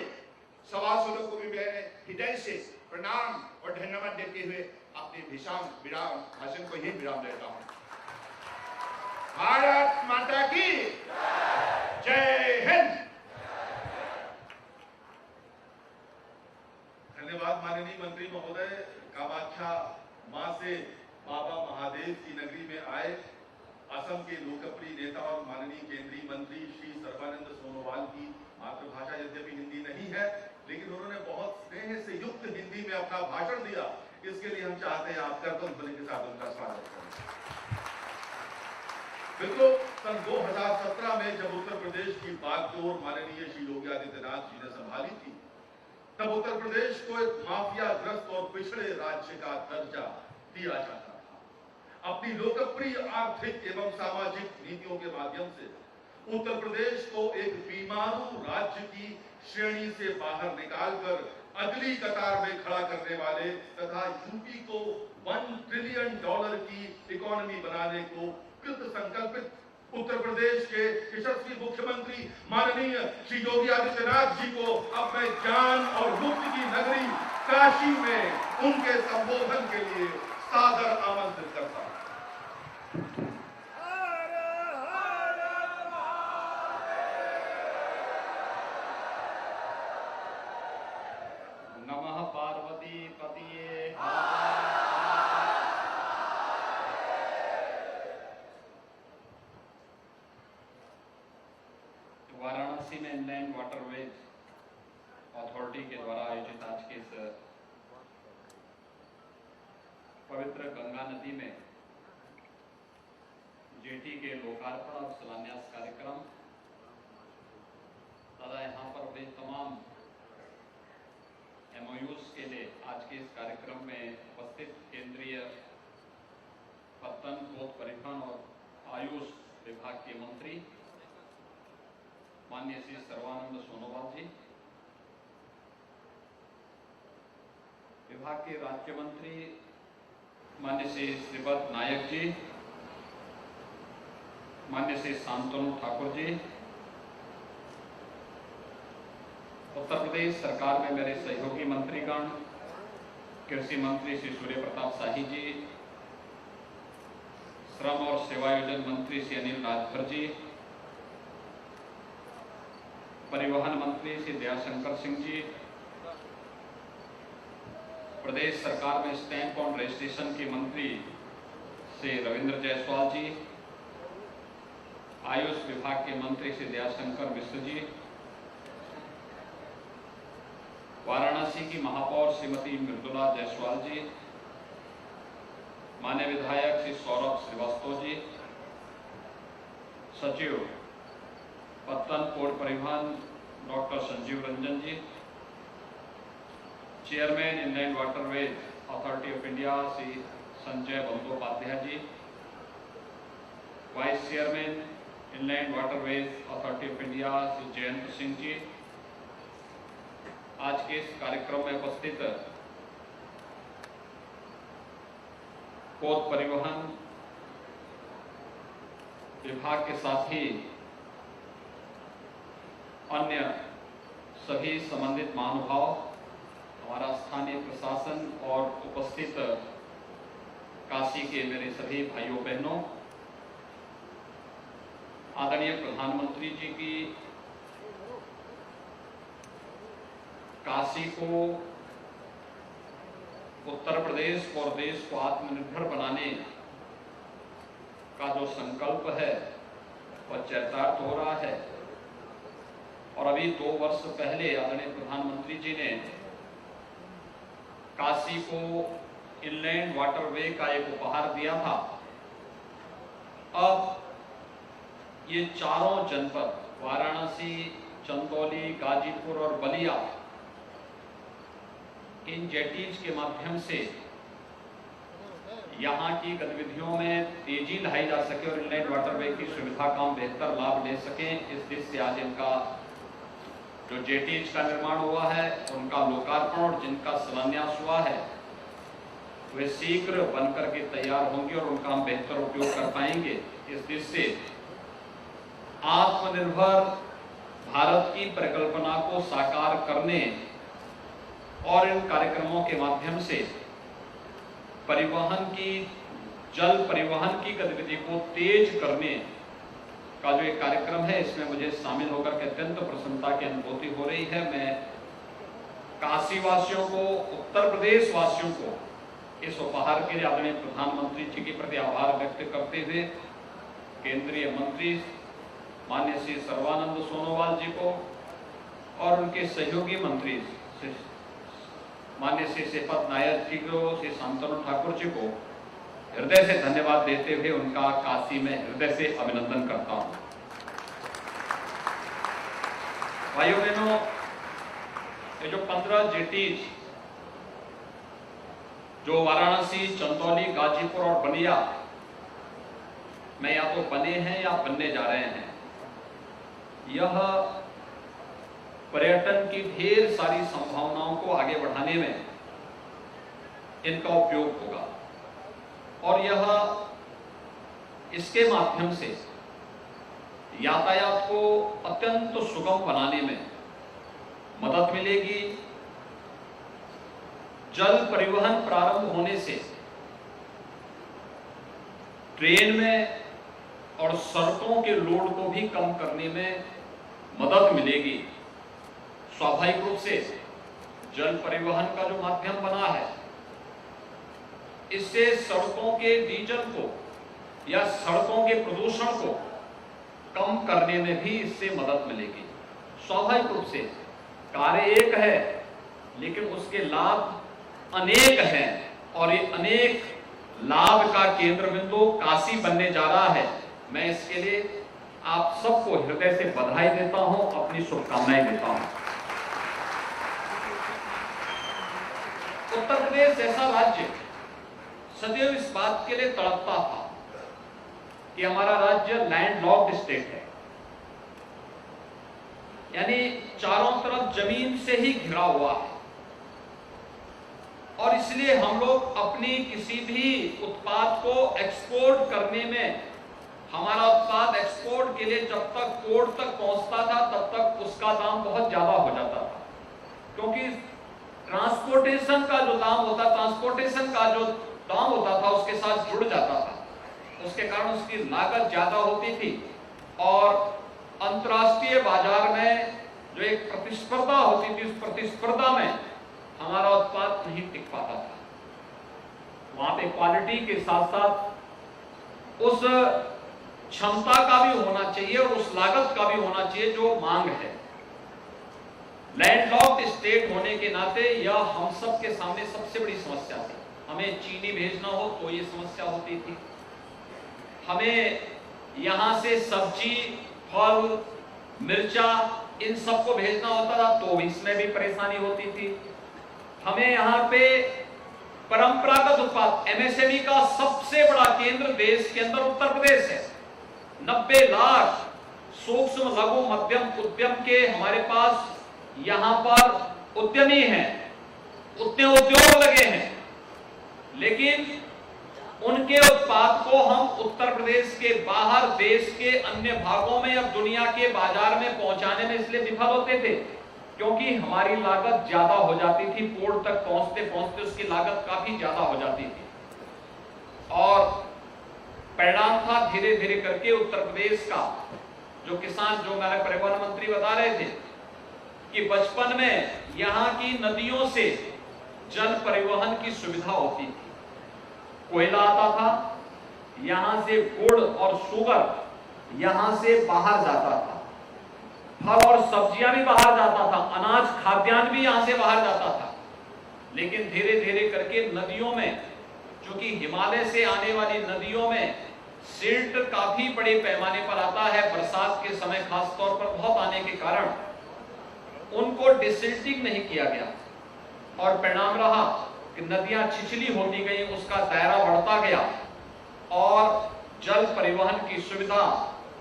सभासदों को भी मेरे हृदय से प्रणाम और धन्यवाद देते हुए अपने विराम भाषण को ही विराम देता हूं। भारत माता की जय हिंद। धन्यवाद माननीय मंत्री महोदय। कामाख्या मां से बाबा महादेव की नगरी में आए असम के लोकप्रिय नेता और माननीय केंद्रीय मंत्री श्री सर्बानंद सोनोवाल की मातृभाषा यद्यपि हिंदी नहीं है, लेकिन उन्होंने बहुत स्नेह से युक्त हिंदी में अपना भाषण दिया। इसके लिए हम चाहते हैं आप करतल ध्वनि के साथ उनका स्वागत करें। मित्रों, सन 2017 में जब उत्तर प्रदेश की बागडोर माननीय श्री योगी आदित्यनाथ जी ने संभाली थी, तब उत्तर प्रदेश को एक माफियाग्रस्त और पिछड़े राज्य का दर्जा दिया जाता था। अपनी लोकप्रिय आर्थिक एवं सामाजिक नीतियों के माध्यम से उत्तर प्रदेश को एक बीमारू राज्य की श्रेणी से बाहर निकालकर अगली कतार में खड़ा करने वाले तथा यूपी को $1 ट्रिलियन की इकोनॉमी बनाने को कृत संकल्पित उत्तर प्रदेश के यशस्वी मुख्यमंत्री माननीय श्री योगी आदित्यनाथ जी को अब मैं ज्ञान और मुक्ति की नगरी काशी में उनके संबोधन के लिए सादर आमंत्रित करता हूं। नमः पार्वती पतिये। वाराणसी में इनलैंड वाटरवेज अथॉरिटी के द्वारा आयोजित आज के इस पवित्र गंगा नदी में जेटी के लोकार्पण और शिलान्यास कार्यक्रम तथा यहाँ पर हुए तमाम MOUs के लिए आज के इस कार्यक्रम में उपस्थित केंद्रीय पत्तन, पोत परिवहन और आयुष विभाग के मंत्री माननीय श्री सर्बानंद सोनोवाल जी, विभाग के राज्य मंत्री माननीय श्री श्रीपद नायक जी, माननीय श्री शांतनु ठाकुर जी, उत्तर प्रदेश सरकार में मेरे सहयोगी मंत्रीगण, कृषि मंत्री श्री सूर्य प्रताप शाही जी, श्रम और सेवायोजन मंत्री श्री अनिल राजभर जी, परिवहन मंत्री श्री दयाशंकर सिंह जी, प्रदेश सरकार में स्टैंप ऑन रजिस्ट्रेशन के मंत्री श्री रविंद्र जायसवाल जी, आयुष विभाग के मंत्री श्री दयाशंकर मिश्र जी, वाराणसी की महापौर श्रीमती मृदुला जायसवाल जी, माननीय विधायक श्री सौरभ श्रीवास्तव जी, सचिव पत्तन पोर्ट परिवहन doctor Sanjeev Ranjan ji, chairman inland waterways authority of India Shri Sanjay Bandopadhyay ji, vice chairman inland waterways authority of India Shri Jayant Singh ji, आज के इस कार्यक्रम में उपस्थित पोत परिवहन विभाग के साथ ही अन्य सभी संबंधित महानुभाव, हमारा स्थानीय प्रशासन और उपस्थित काशी के मेरे सभी भाइयों बहनों, आदरणीय प्रधानमंत्री जी की काशी को, उत्तर प्रदेश और देश को आत्मनिर्भर बनाने का जो संकल्प है वह चरितार्थ हो रहा है। और अभी 2 वर्ष पहले आदरणीय प्रधानमंत्री जी ने काशी को इनलैंड वाटरवे का एक उपहार दिया था। अब ये चारों जनपद वाराणसी, चंदौली, गाजीपुर और बलिया, इन जेटीज के माध्यम से यहाँ की गतिविधियों में तेजी लाई जा सके और इनलैंड वाटरवे की सुविधा का हम बेहतर लाभ ले सकें, इस दृष्टि से आज इनका जो जेटीज का निर्माण हुआ है उनका लोकार्पण और जिनका शिलान्यास हुआ है वे शीघ्र बनकर के तैयार होंगे और उनका हम बेहतर उपयोग कर पाएंगे। इस दृष्टि से आत्मनिर्भर भारत की परिकल्पना को साकार करने और इन कार्यक्रमों के माध्यम से जल परिवहन की गतिविधि को तेज करने का जो एक कार्यक्रम है, इसमें मुझे शामिल होकर के अत्यंत प्रसन्नता की अनुभूति हो रही है। मैं काशी वासियों को, उत्तर प्रदेश वासियों को इस उपहार के लिए आदरणीय प्रधानमंत्री जी के प्रति आभार व्यक्त करते हुए केंद्रीय मंत्री माननीय श्री सर्बानंद सोनोवाल जी को और उनके सहयोगी मंत्री माननीय श्री श्रीपद नायर जी को, श्री शांतनु ठाकुर जी को हृदय से धन्यवाद देते हुए उनका काशी में हृदय से अभिनंदन करता हूं। भाइयों बहनों, ये जो 15 जेटीज जो वाराणसी, चंदौली, गाजीपुर और बलिया में या तो बने हैं या बनने जा रहे हैं, यह पर्यटन की ढेर सारी संभावनाओं को आगे बढ़ाने में इनका उपयोग होगा और यह इसके माध्यम से यातायात को अत्यंत सुगम बनाने में मदद मिलेगी। जल परिवहन प्रारंभ होने से ट्रेन में और सड़कों के लोड को भी कम करने में मदद मिलेगी। स्वाभाविक रूप से जल परिवहन का जो माध्यम बना है, इससे सड़कों के डीजल को या सड़कों के प्रदूषण को कम करने में भी इससे मदद मिलेगी। स्वाभाविक रूप से कार्य एक है, लेकिन उसके लाभ अनेक हैं और ये अनेक लाभ का केंद्र बिंदु काशी बनने जा रहा है। मैं इसके लिए आप सबको हृदय से बधाई देता हूं, अपनी शुभकामनाएं देता हूं। उत्तर प्रदेश ऐसा राज्य सदैव इस बात के लिए तड़पता था कि हमारा राज्य लैंडलॉक्ड स्टेट है, यानी चारों तरफ जमीन से ही घिरा हुआ है और इसलिए हम लोग अपनी किसी भी उत्पाद को एक्सपोर्ट करने में, हमारा उत्पाद एक्सपोर्ट के लिए जब तक पोर्ट तक पहुंचता था तब तक उसका दाम बहुत ज्यादा हो जाता था, क्योंकि ट्रांसपोर्टेशन का जो दाम होता था उसके साथ जुड़ जाता था, उसके कारण उसकी लागत ज्यादा होती थी और अंतर्राष्ट्रीय बाजार में जो एक प्रतिस्पर्धा होती थी, उस प्रतिस्पर्धा में हमारा उत्पाद नहीं टिक पाता था। वहां पे क्वालिटी के साथ साथ उस क्षमता का भी होना चाहिए और उस लागत का भी होना चाहिए जो मांग है। लैंडलॉक्ड स्टेट होने के नाते यह हम सब के सामने सबसे बड़ी समस्या थी। हमें चीनी भेजना हो तो ये समस्या होती थी, हमें यहां से सब्जी, फल, मिर्चा इन सबको भेजना होता था तो इसमें भी परेशानी होती थी। हमें यहाँ पे परंपरागत उत्पाद, एमएसएमई का सबसे बड़ा केंद्र देश के अंदर उत्तर प्रदेश है। 90 लाख सूक्ष्म लघु मध्यम उद्यम के हमारे पास यहाँ पर उद्यमी हैं, उतने उद्योग लगे हैं, लेकिन उनके उत्पाद को हम उत्तर प्रदेश के बाहर देश के अन्य भागों में या दुनिया के बाजार में पहुंचाने में इसलिए विफल होते थे क्योंकि हमारी लागत ज्यादा हो जाती थी। पोर्ट तक पहुंचते पहुंचते उसकी लागत काफी ज्यादा हो जाती थी और परिणाम था धीरे धीरे करके उत्तर प्रदेश का जो किसान, जो हमारे परिवहन मंत्री बता रहे थे कि बचपन में यहाँ की नदियों से जल परिवहन की सुविधा होती थी। कोयला आता था, यहां से गुड़ और शुगर यहां से बाहर जाता था, फल और सब्जियां भी बाहर जाता था, अनाज खाद्यान्न भी यहां से बाहर जाता था। लेकिन धीरे धीरे करके नदियों में, चूंकि हिमालय से आने वाली नदियों में सिल्ट काफी बड़े पैमाने पर आता है, बरसात के समय खास तौर पर बहुत आने के कारण उनको डिसिल्टिंग नहीं किया गया और परिणाम रहा कि नदियां छिछली होती गई, उसका दायरा बढ़ता गया और जल परिवहन की सुविधा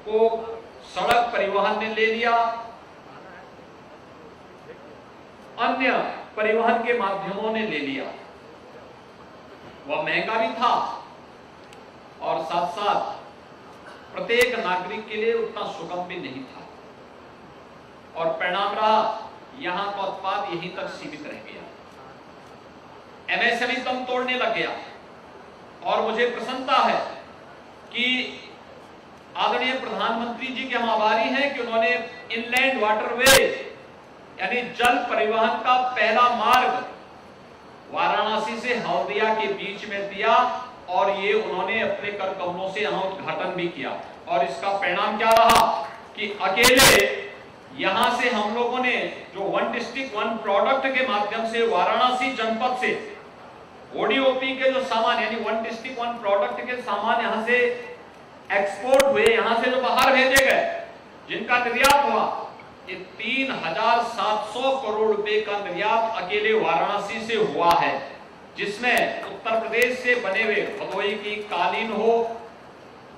को सड़क परिवहन ने ले लिया, अन्य परिवहन के माध्यमों ने ले लिया। वह महंगा भी था और साथ साथ प्रत्येक नागरिक के लिए उतना सुगम भी नहीं था और परिणाम रहा यहां का उत्पाद यहीं तक सीमित रह गया। एमएसएमई दम तोड़ने लग गया और मुझे प्रसन्नता है कि आदरणीय प्रधानमंत्री जी के हम आभारी हैं कि उन्होंने इनलैंड वाटरवे यानी जल परिवहन का पहला मार्ग वाराणसी से हल्दिया के बीच में दिया और ये उन्होंने अपने कर कमलों से यहां उद्घाटन भी किया। और इसका परिणाम क्या रहा कि अकेले यहां से हम लोगों ने जो वन डिस्ट्रिक्ट वन प्रोडक्ट के माध्यम से वाराणसी जनपद से ओडीओपी के जो सामान यानी वन डिस्ट्रिक्ट वन प्रोडक्ट के सामान यहां से एक्सपोर्ट हुए, यहां से जो बाहर भेजे गए, जिनका निर्यात हुआ, ये 3,700 करोड़ रुपए का निर्यात अकेले वाराणसी से हुआ है, जिसमें उत्तर प्रदेश से बने हुए भदोही की कालीन हो,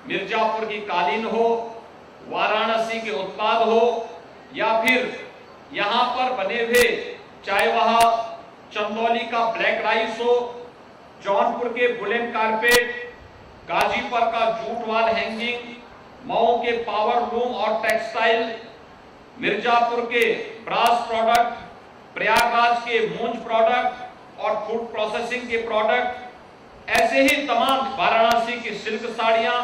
मिर्जापुर की कालीन हो, वाराणसी के उत्पाद हो या फिर यहां पर बने हुए चाहे वह चंदौली का ब्लैक राइस हो, जौनपुर के वुलन कारपेट, गाजीपुर का जूट वाल हैंगिंग, मऊ के पावर लूम और टेक्सटाइल, मिर्जापुर के ब्रास प्रोडक्ट, प्रयागराज के मूंज प्रोडक्ट और फूड प्रोसेसिंग के प्रोडक्ट, ऐसे ही तमाम वाराणसी की सिल्क साड़ियां,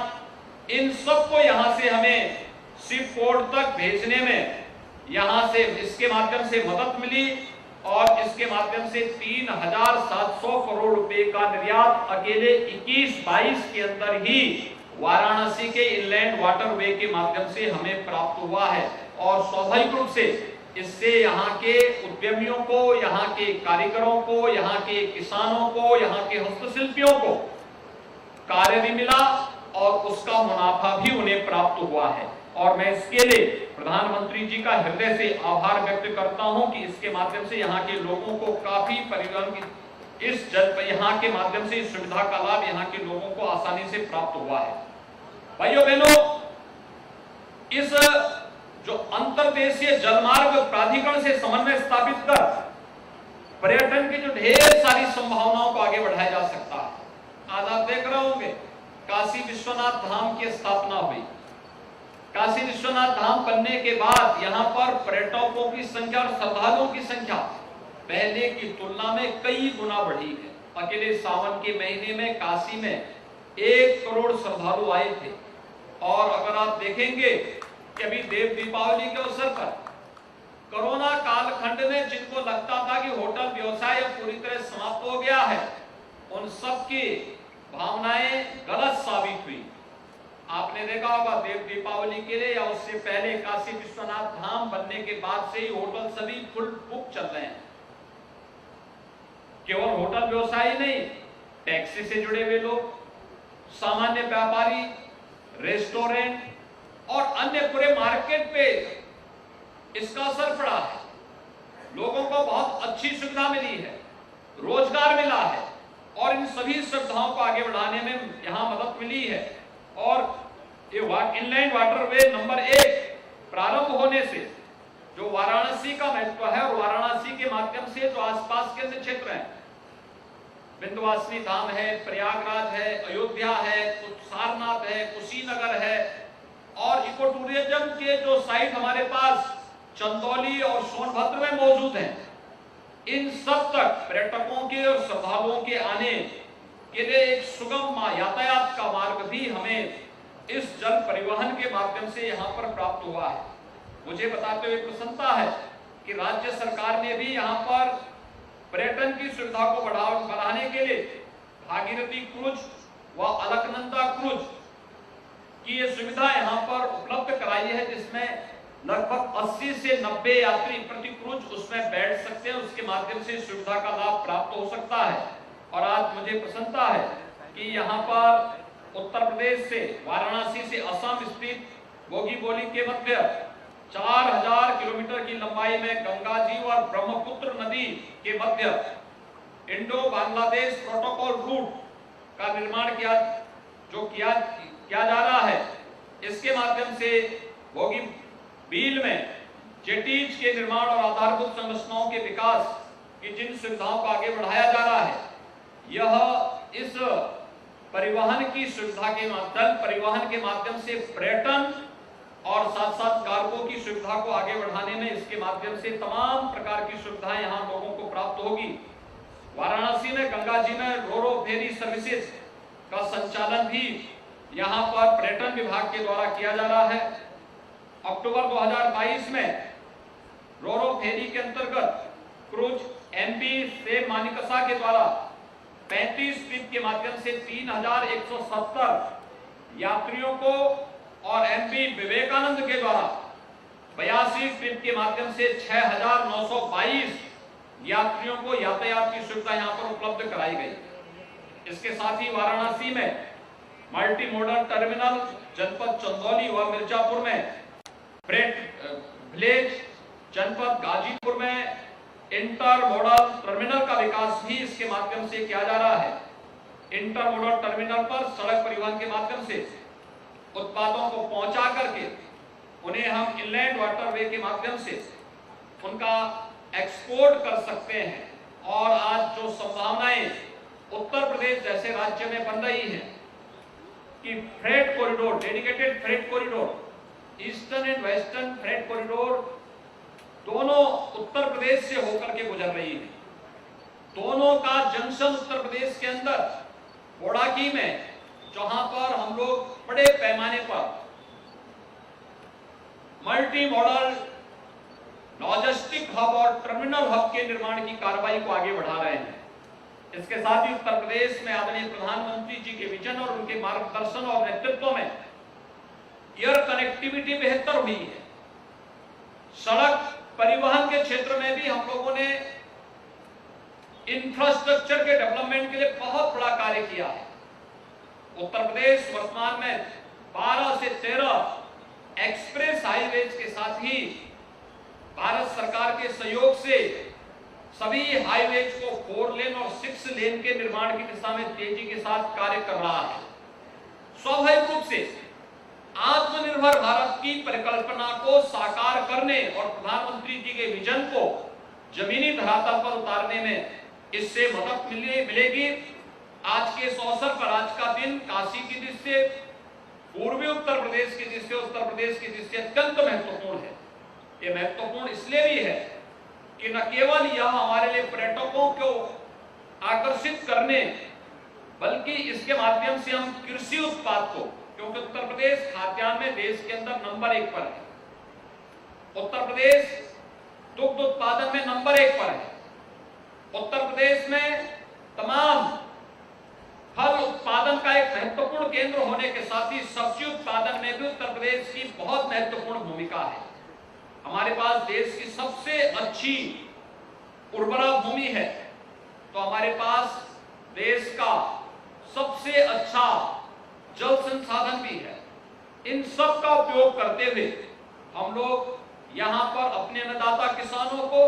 इन सबको यहां से हमें शिप पोर्ट तक भेजने में यहां से इसके माध्यम से मदद मिली और इसके माध्यम से 3,700 करोड़ रुपए का निर्यात अकेले 21-22 के अंदर ही वाराणसी के इनलैंड वाटरवे के माध्यम से हमें प्राप्त हुआ है। और स्वाभाविक रूप से इससे यहाँ के उद्यमियों को, यहाँ के कारीगरों को, यहाँ के किसानों को, यहाँ के हस्तशिल्पियों को कार्य भी मिला और उसका मुनाफा भी उन्हें प्राप्त हुआ है। और मैं इसके लिए प्रधानमंत्री जी का हृदय से आभार व्यक्त करता हूं कि इसके माध्यम से यहाँ के लोगों को काफी परिवहन की इस यहाँ के माध्यम से इस सुविधा का लाभ यहाँ के लोगों को आसानी से प्राप्त हुआ है। भाइयों बहनों, इस जो अंतर्देशीय जलमार्ग प्राधिकरण से समन्वय स्थापित कर पर्यटन की जो ढेर सारी संभावनाओं को आगे बढ़ाया जा सकता है। आज आप देख रहे होंगे काशी विश्वनाथ धाम की स्थापना हुई। काशी विश्वनाथ धाम बनने के बाद यहाँ पर पर्यटकों की संख्या और श्रद्धालुओं की संख्या पहले की तुलना में कई गुना बढ़ी है। अकेले सावन के महीने में काशी में 1 करोड़ श्रद्धालु आए थे। और अगर आप देखेंगे कि अभी देव दीपावली के अवसर पर कोरोना कालखंड में जिनको लगता था कि होटल व्यवसाय पूरी तरह समाप्त हो गया है, उन सब की भावनाएं गलत साबित हुई। आपने देखा होगा देव दीपावली के लिए या उससे पहले काशी विश्वनाथ धाम बनने के बाद से ही होटल सभी फुल बुक चल रहे हैं। केवल होटल व्यवसाय नहीं, टैक्सी से जुड़े हुए लोग, सामान्य व्यापारी, रेस्टोरेंट और अन्य पूरे मार्केट पे इसका असर पड़ा है। लोगों को बहुत अच्छी सुविधा मिली है, रोजगार मिला है और इन सभी सुविधाओं को आगे बढ़ाने में यहां मदद मिली है। और ये इनलैंड वाटरवे नंबर 1 प्रारंभ होने से जो वाराणसी का महत्व है और वाराणसी के माध्यम से जो आसपास के अन्य क्षेत्र हैं, विंध्यवासिनी धाम है, प्रयागराज है, अयोध्या है, सारनाथ है, कुशीनगर है और इको टूरिज्म के जो साइट हमारे पास चंदौली और सोनभद्र में मौजूद हैं, इन सब तक पर्यटकों के और श्रद्धालुओं के आने के लिए एक सुगम यातायात का मार्ग भी हमें इस जल परिवहन के माध्यम से यहाँ पर प्राप्त हुआ है। मुझे बताते हुए प्रसन्नता है कि राज्य सरकार ने भी यहाँ पर पर्यटन की सुविधा को बढ़ाने के लिए भागीरथी क्रूज व अलकनंदा क्रूज की ये सुविधा यहाँ पर उपलब्ध कराई है, जिसमें लगभग 80 से 90 यात्री प्रति क्रूज उसमें बैठ सकते हैं। उसके माध्यम से सुविधा का लाभ प्राप्त हो सकता है। और आज मुझे प्रसन्नता है कि यहाँ पर उत्तर प्रदेश से वाराणसी से असम स्थित बोगीबोली के मध्य 4000 किलोमीटर की लंबाई में गंगा जी और ब्रह्मपुत्र नदी के मध्य इंडो बांग्लादेश प्रोटोकॉल रूट का निर्माण किया जा रहा है। इसके माध्यम से बोगीबील में जेटीज के निर्माण और आधारभूत संरचनाओं के विकास की जिन सुविधाओं को आगे बढ़ाया जा रहा है, यह इस परिवहन की सुविधा के परिवहन के माध्यम से पर्यटन और साथ साथ कार्गो की सुविधा को आगे बढ़ाने में इसके माध्यम से तमाम प्रकार की सुविधाएं यहाँ लोगों को प्राप्त होगी। वाराणसी में गंगा जी में रोरो फेरी सर्विसेज का संचालन भी यहाँ पर पर्यटन विभाग के द्वारा किया जा रहा है। अक्टूबर 2022 में रोरो फेरी के अंतर्गत क्रूज एमपी से मानिकसा के द्वारा 35 ट्रिप के माध्यम से 3170 यात्रियों को और एमपी विवेकानंद के द्वारा 82 ट्रिप के माध्यम से 6922 यात्रियों को यातायात की सुविधा यहाँ पर उपलब्ध कराई गई। इसके साथ ही वाराणसी में मल्टी मॉडल टर्मिनल, जनपद चंदौली व मिर्जापुर में फ्रेट विलेज, जनपद गाजीपुर में इंटर मॉडल टर्मिनल का विकास भी इसके माध्यम से किया जा रहा है। इंटर मॉडल टर्मिनल पर सड़क परिवहन के माध्यम से उत्पादों को पहुंचा करके उन्हें हम इनलैंड वाटरवे के माध्यम से उनका एक्सपोर्ट कर सकते हैं। और आज जो संभावनाएं उत्तर प्रदेश जैसे राज्य में बन रही हैं कि freight corridor, dedicated freight corridor, eastern and western freight corridor दोनों उत्तर प्रदेश से होकर के गुजर रही है। दोनों का जंक्शन उत्तर प्रदेश के अंदर बोड़ाकी में, जहां पर हम लोग बड़े पैमाने पर मल्टी मॉडल लॉजिस्टिक हब और टर्मिनल हब के निर्माण की कार्रवाई को आगे बढ़ा रहे हैं। इसके साथ ही उत्तर प्रदेश में आदरणीय प्रधानमंत्री जी के विजन और उनके मार्गदर्शन और नेतृत्व में एयर कनेक्टिविटी बेहतर हुई है। सड़क परिवहन के क्षेत्र में भी हम लोगों ने इंफ्रास्ट्रक्चर के डेवलपमेंट के लिए बहुत बड़ा कार्य किया है। उत्तर प्रदेश वर्तमान में 12 से 13 एक्सप्रेस हाईवेज के साथ ही भारत सरकार के सहयोग से सभी हाईवेज को 4 लेन और 6 लेन के निर्माण की दिशा में तेजी के साथ कार्य कर रहा है। स्वाभाविक रूप से आत्मनिर्भर भारत की परिकल्पना को साकार करने और प्रधानमंत्री जी के विजन को जमीनी धरातल पर उतारने में इससे मदद मिलेगी। आज के इस अवसर पर आज का दिन काशी की दृष्टि से, पूर्वी उत्तर प्रदेश की दृष्टि से, उत्तर प्रदेश की दृष्टि से अत्यंत महत्वपूर्ण है। ये महत्वपूर्ण इसलिए भी है कि न केवल यह हमारे लिए पर्यटकों को आकर्षित करने, बल्कि इसके माध्यम से हम कृषि उत्पाद को, क्योंकि उत्तर प्रदेश खाद्यान्न में देश के अंदर नंबर 1 पर है। उत्तर प्रदेश दुग्ध उत्पादन में नंबर 1 पर है। उत्तर प्रदेश में तमाम फल उत्पादन का एक महत्वपूर्ण केंद्र होने के साथ ही सब्जी उत्पादन में भी उत्तर प्रदेश की बहुत महत्वपूर्ण भूमिका है। हमारे पास देश की सबसे अच्छी उर्वरा भूमि है, तो हमारे पास देश का सबसे अच्छा जल संसाधन भी है। इन सब का उपयोग करते हुए हम लोग यहाँ पर अपने अन्नदाता किसानों को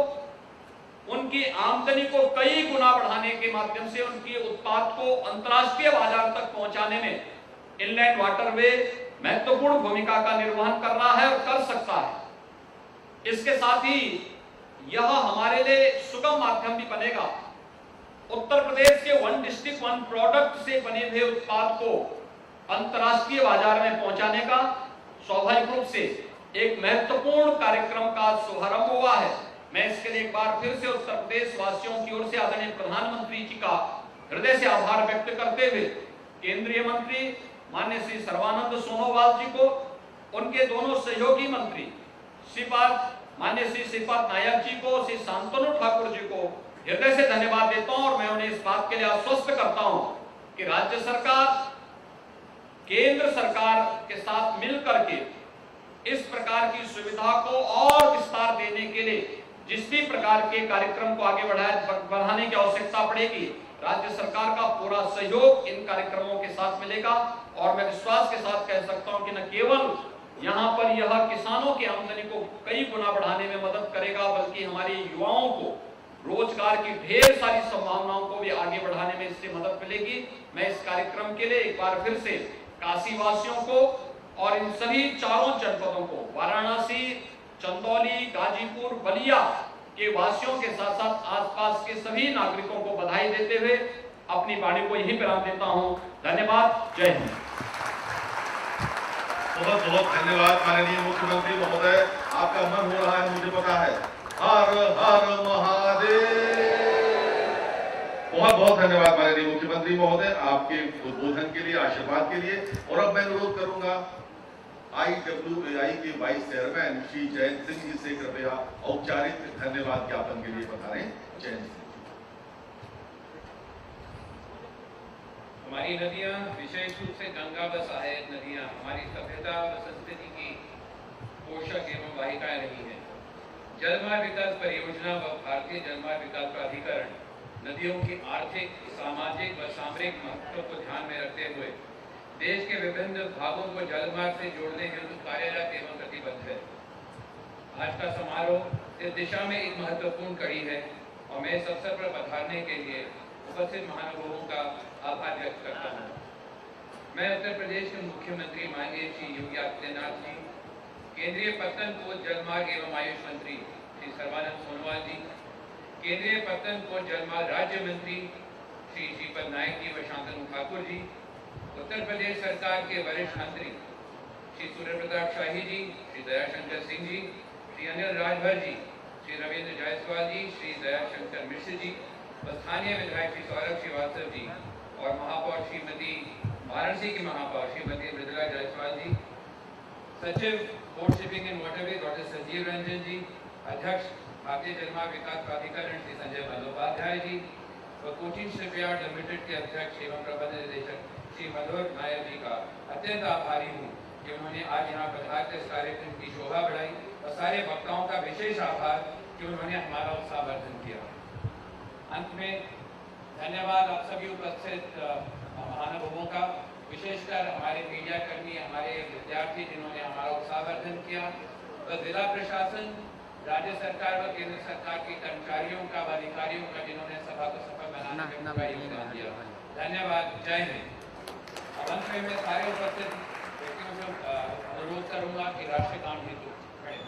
उनकी आमदनी को कई गुना बढ़ाने के माध्यम से उनके उत्पाद को अंतर्राष्ट्रीय बाजार तक पहुंचाने में इनलैंड वाटरवे महत्वपूर्ण भूमिका का निर्वहन कर रहा है और कर सकता है। इसके साथ ही यह हमारे लिए सुगम माध्यम भी बनेगा। उत्तर प्रदेश के 1 डिस्ट्रिक्ट 1 प्रोडक्ट से बने हुए उत्पाद को अंतर्राष्ट्रीय बाजार में पहुंचाने का स्वाभाविक रूप से एक महत्वपूर्ण कार्यक्रम का शुभारंभ हुआ है। मैं इसके लिए एक बार फिर से उत्तर प्रदेश वासियों की ओर से आदरणीय प्रधानमंत्री जी का हृदय से आभार व्यक्त करते हुए केंद्रीय मंत्री माननीय श्री सर्बानंद सोनोवाल जी को, उनके दोनों सहयोगी मंत्री माननीय श्री श्रीपाद नायक जी को, श्री शांतनु ठाकुर जी को हृदय से धन्यवाद देता हूं। और मैं उन्हें इस बात के लिए आश्वस्त करता हूं कि राज्य सरकार केंद्र सरकार के साथ मिलकर के इस प्रकार की सुविधा को और विस्तार देने के लिए जिस भी प्रकार के कार्यक्रम को आगे बढ़ाने की आवश्यकता पड़ेगी, राज्य सरकार का पूरा सहयोग इन कार्यक्रमों के साथ मिलेगा। और मैं विश्वास के साथ कह सकता हूं कि न केवल यहाँ पर यह किसानों की आमदनी को कई गुना बढ़ाने में मदद करेगा, बल्कि हमारे युवाओं को रोजगार की ढेर सारी संभावनाओं को भी आगे बढ़ाने में इससे मदद मिलेगी। मैं इस कार्यक्रम के लिए एक बार फिर से काशी वासियों को और इन सभी चारों जनपदों को, वाराणसी, चंदौली, गाजीपुर, बलिया के वासियों के साथ साथ आसपास के सभी नागरिकों को बधाई देते हुए अपनी वाणी को यहीं विराम देता हूं। धन्यवाद। जय हिंद। बहुत बहुत धन्यवाद माननीय मुख्यमंत्री महोदय। आपका मन हो रहा है, मुझे पता है। हर हर महादेव। बहुत बहुत बहुत धन्यवाद माननीय मुख्यमंत्री महोदय आपके उद्बोधन के लिए, आशीर्वाद के लिए। और अब मैं अनुरोध करूंगा IWAI के वाइस चेयरमैन श्री जयंत सिंह जी से कृपया औपचारिक धन्यवाद ज्ञापन के लिए पधारें। जयंत सिंह। हमारी नदियां, विशेष रूप से गंगा व सहायक नदियां हमारी सभ्यता व संस्कृति की पोषक एवं वाहिकाएं रही हैं। जलमार्ग विकास परियोजना व भारतीय जलमार्ग विकास प्राधिकरण नदियों की आर्थिक, सामाजिक व सामरिक महत्व को ध्यान में रखते हुए देश के विभिन्न भागों को जलमार्ग से जोड़ने हेतु कार्यरत एवं प्रतिबद्ध है। आज का समारोह इस दिशा में एक महत्वपूर्ण कड़ी है और मैं इस अवसर पर पधारने के लिए उपस्थित महानुभावों का आभार व्यक्त करता हूँ। मैं उत्तर प्रदेश के मुख्यमंत्री माननीय श्री योगी आदित्यनाथ जी, केंद्रीय पत्तन पोत जलमार्ग एवं आयुष मंत्री श्री सर्बानंद सोनोवाल जी, केंद्रीय पत्तन पोत जलमार्ग राज्य मंत्री श्री श्रीपद नायक जी व शांतनु ठाकुर जी, उत्तर प्रदेश सरकार के वरिष्ठ मंत्री श्री सूर्य प्रताप शाही जी, श्री दयाशंकर सिंह जी, श्री अनिल राजभर जी, श्री रविंद्र जायसवाल जी, श्री दयाशंकर मिश्र जी, स्थानीय विधायक श्री सौरभ श्रीवास्तव जी और महापौर श्रीमती वाराणसी की महापौर श्रीमती मृदुला जायसवाल जी, सचिव port shipping and waterway doctor Sanjeev Ranjan ji, अध्यक्ष भारतीय जलमार्ग विकास प्राधिकरण श्री संजय बंदोपाध्याय जी व कोचिन शिपयार्ड लिमिटेड के अध्यक्ष एवं प्रबंध निदेशक श्री मधुर नायर जी का अत्यंत आभारी हूँ कि उन्होंने आज यहाँ पधार कर इस कार्यक्रम की शोभा बढ़ाई और सारे वक्ताओं का विशेष आभार कि उन्होंने हमारा उत्साहवर्धन किया। अंत में धन्यवाद आप सभी उपस्थित महानुभावों का, विशेषकर हमारे मीडिया कर्मी, हमारे विद्यार्थी जिन्होंने हमारा उत्साहवर्धन किया, तो जिला प्रशासन, राज्य सरकार व केंद्र सरकार के कर्मचारियों का व अधिकारियों का जिन्होंने सभा को सफल बनाने में पूरा योगदान दिया। धन्यवाद। जय हिंद। अब अंत में मैं सारे उपस्थित व्यक्तियों से अनुरोध करूंगा कि राष्ट्रगान हेतु खड़े।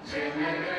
जय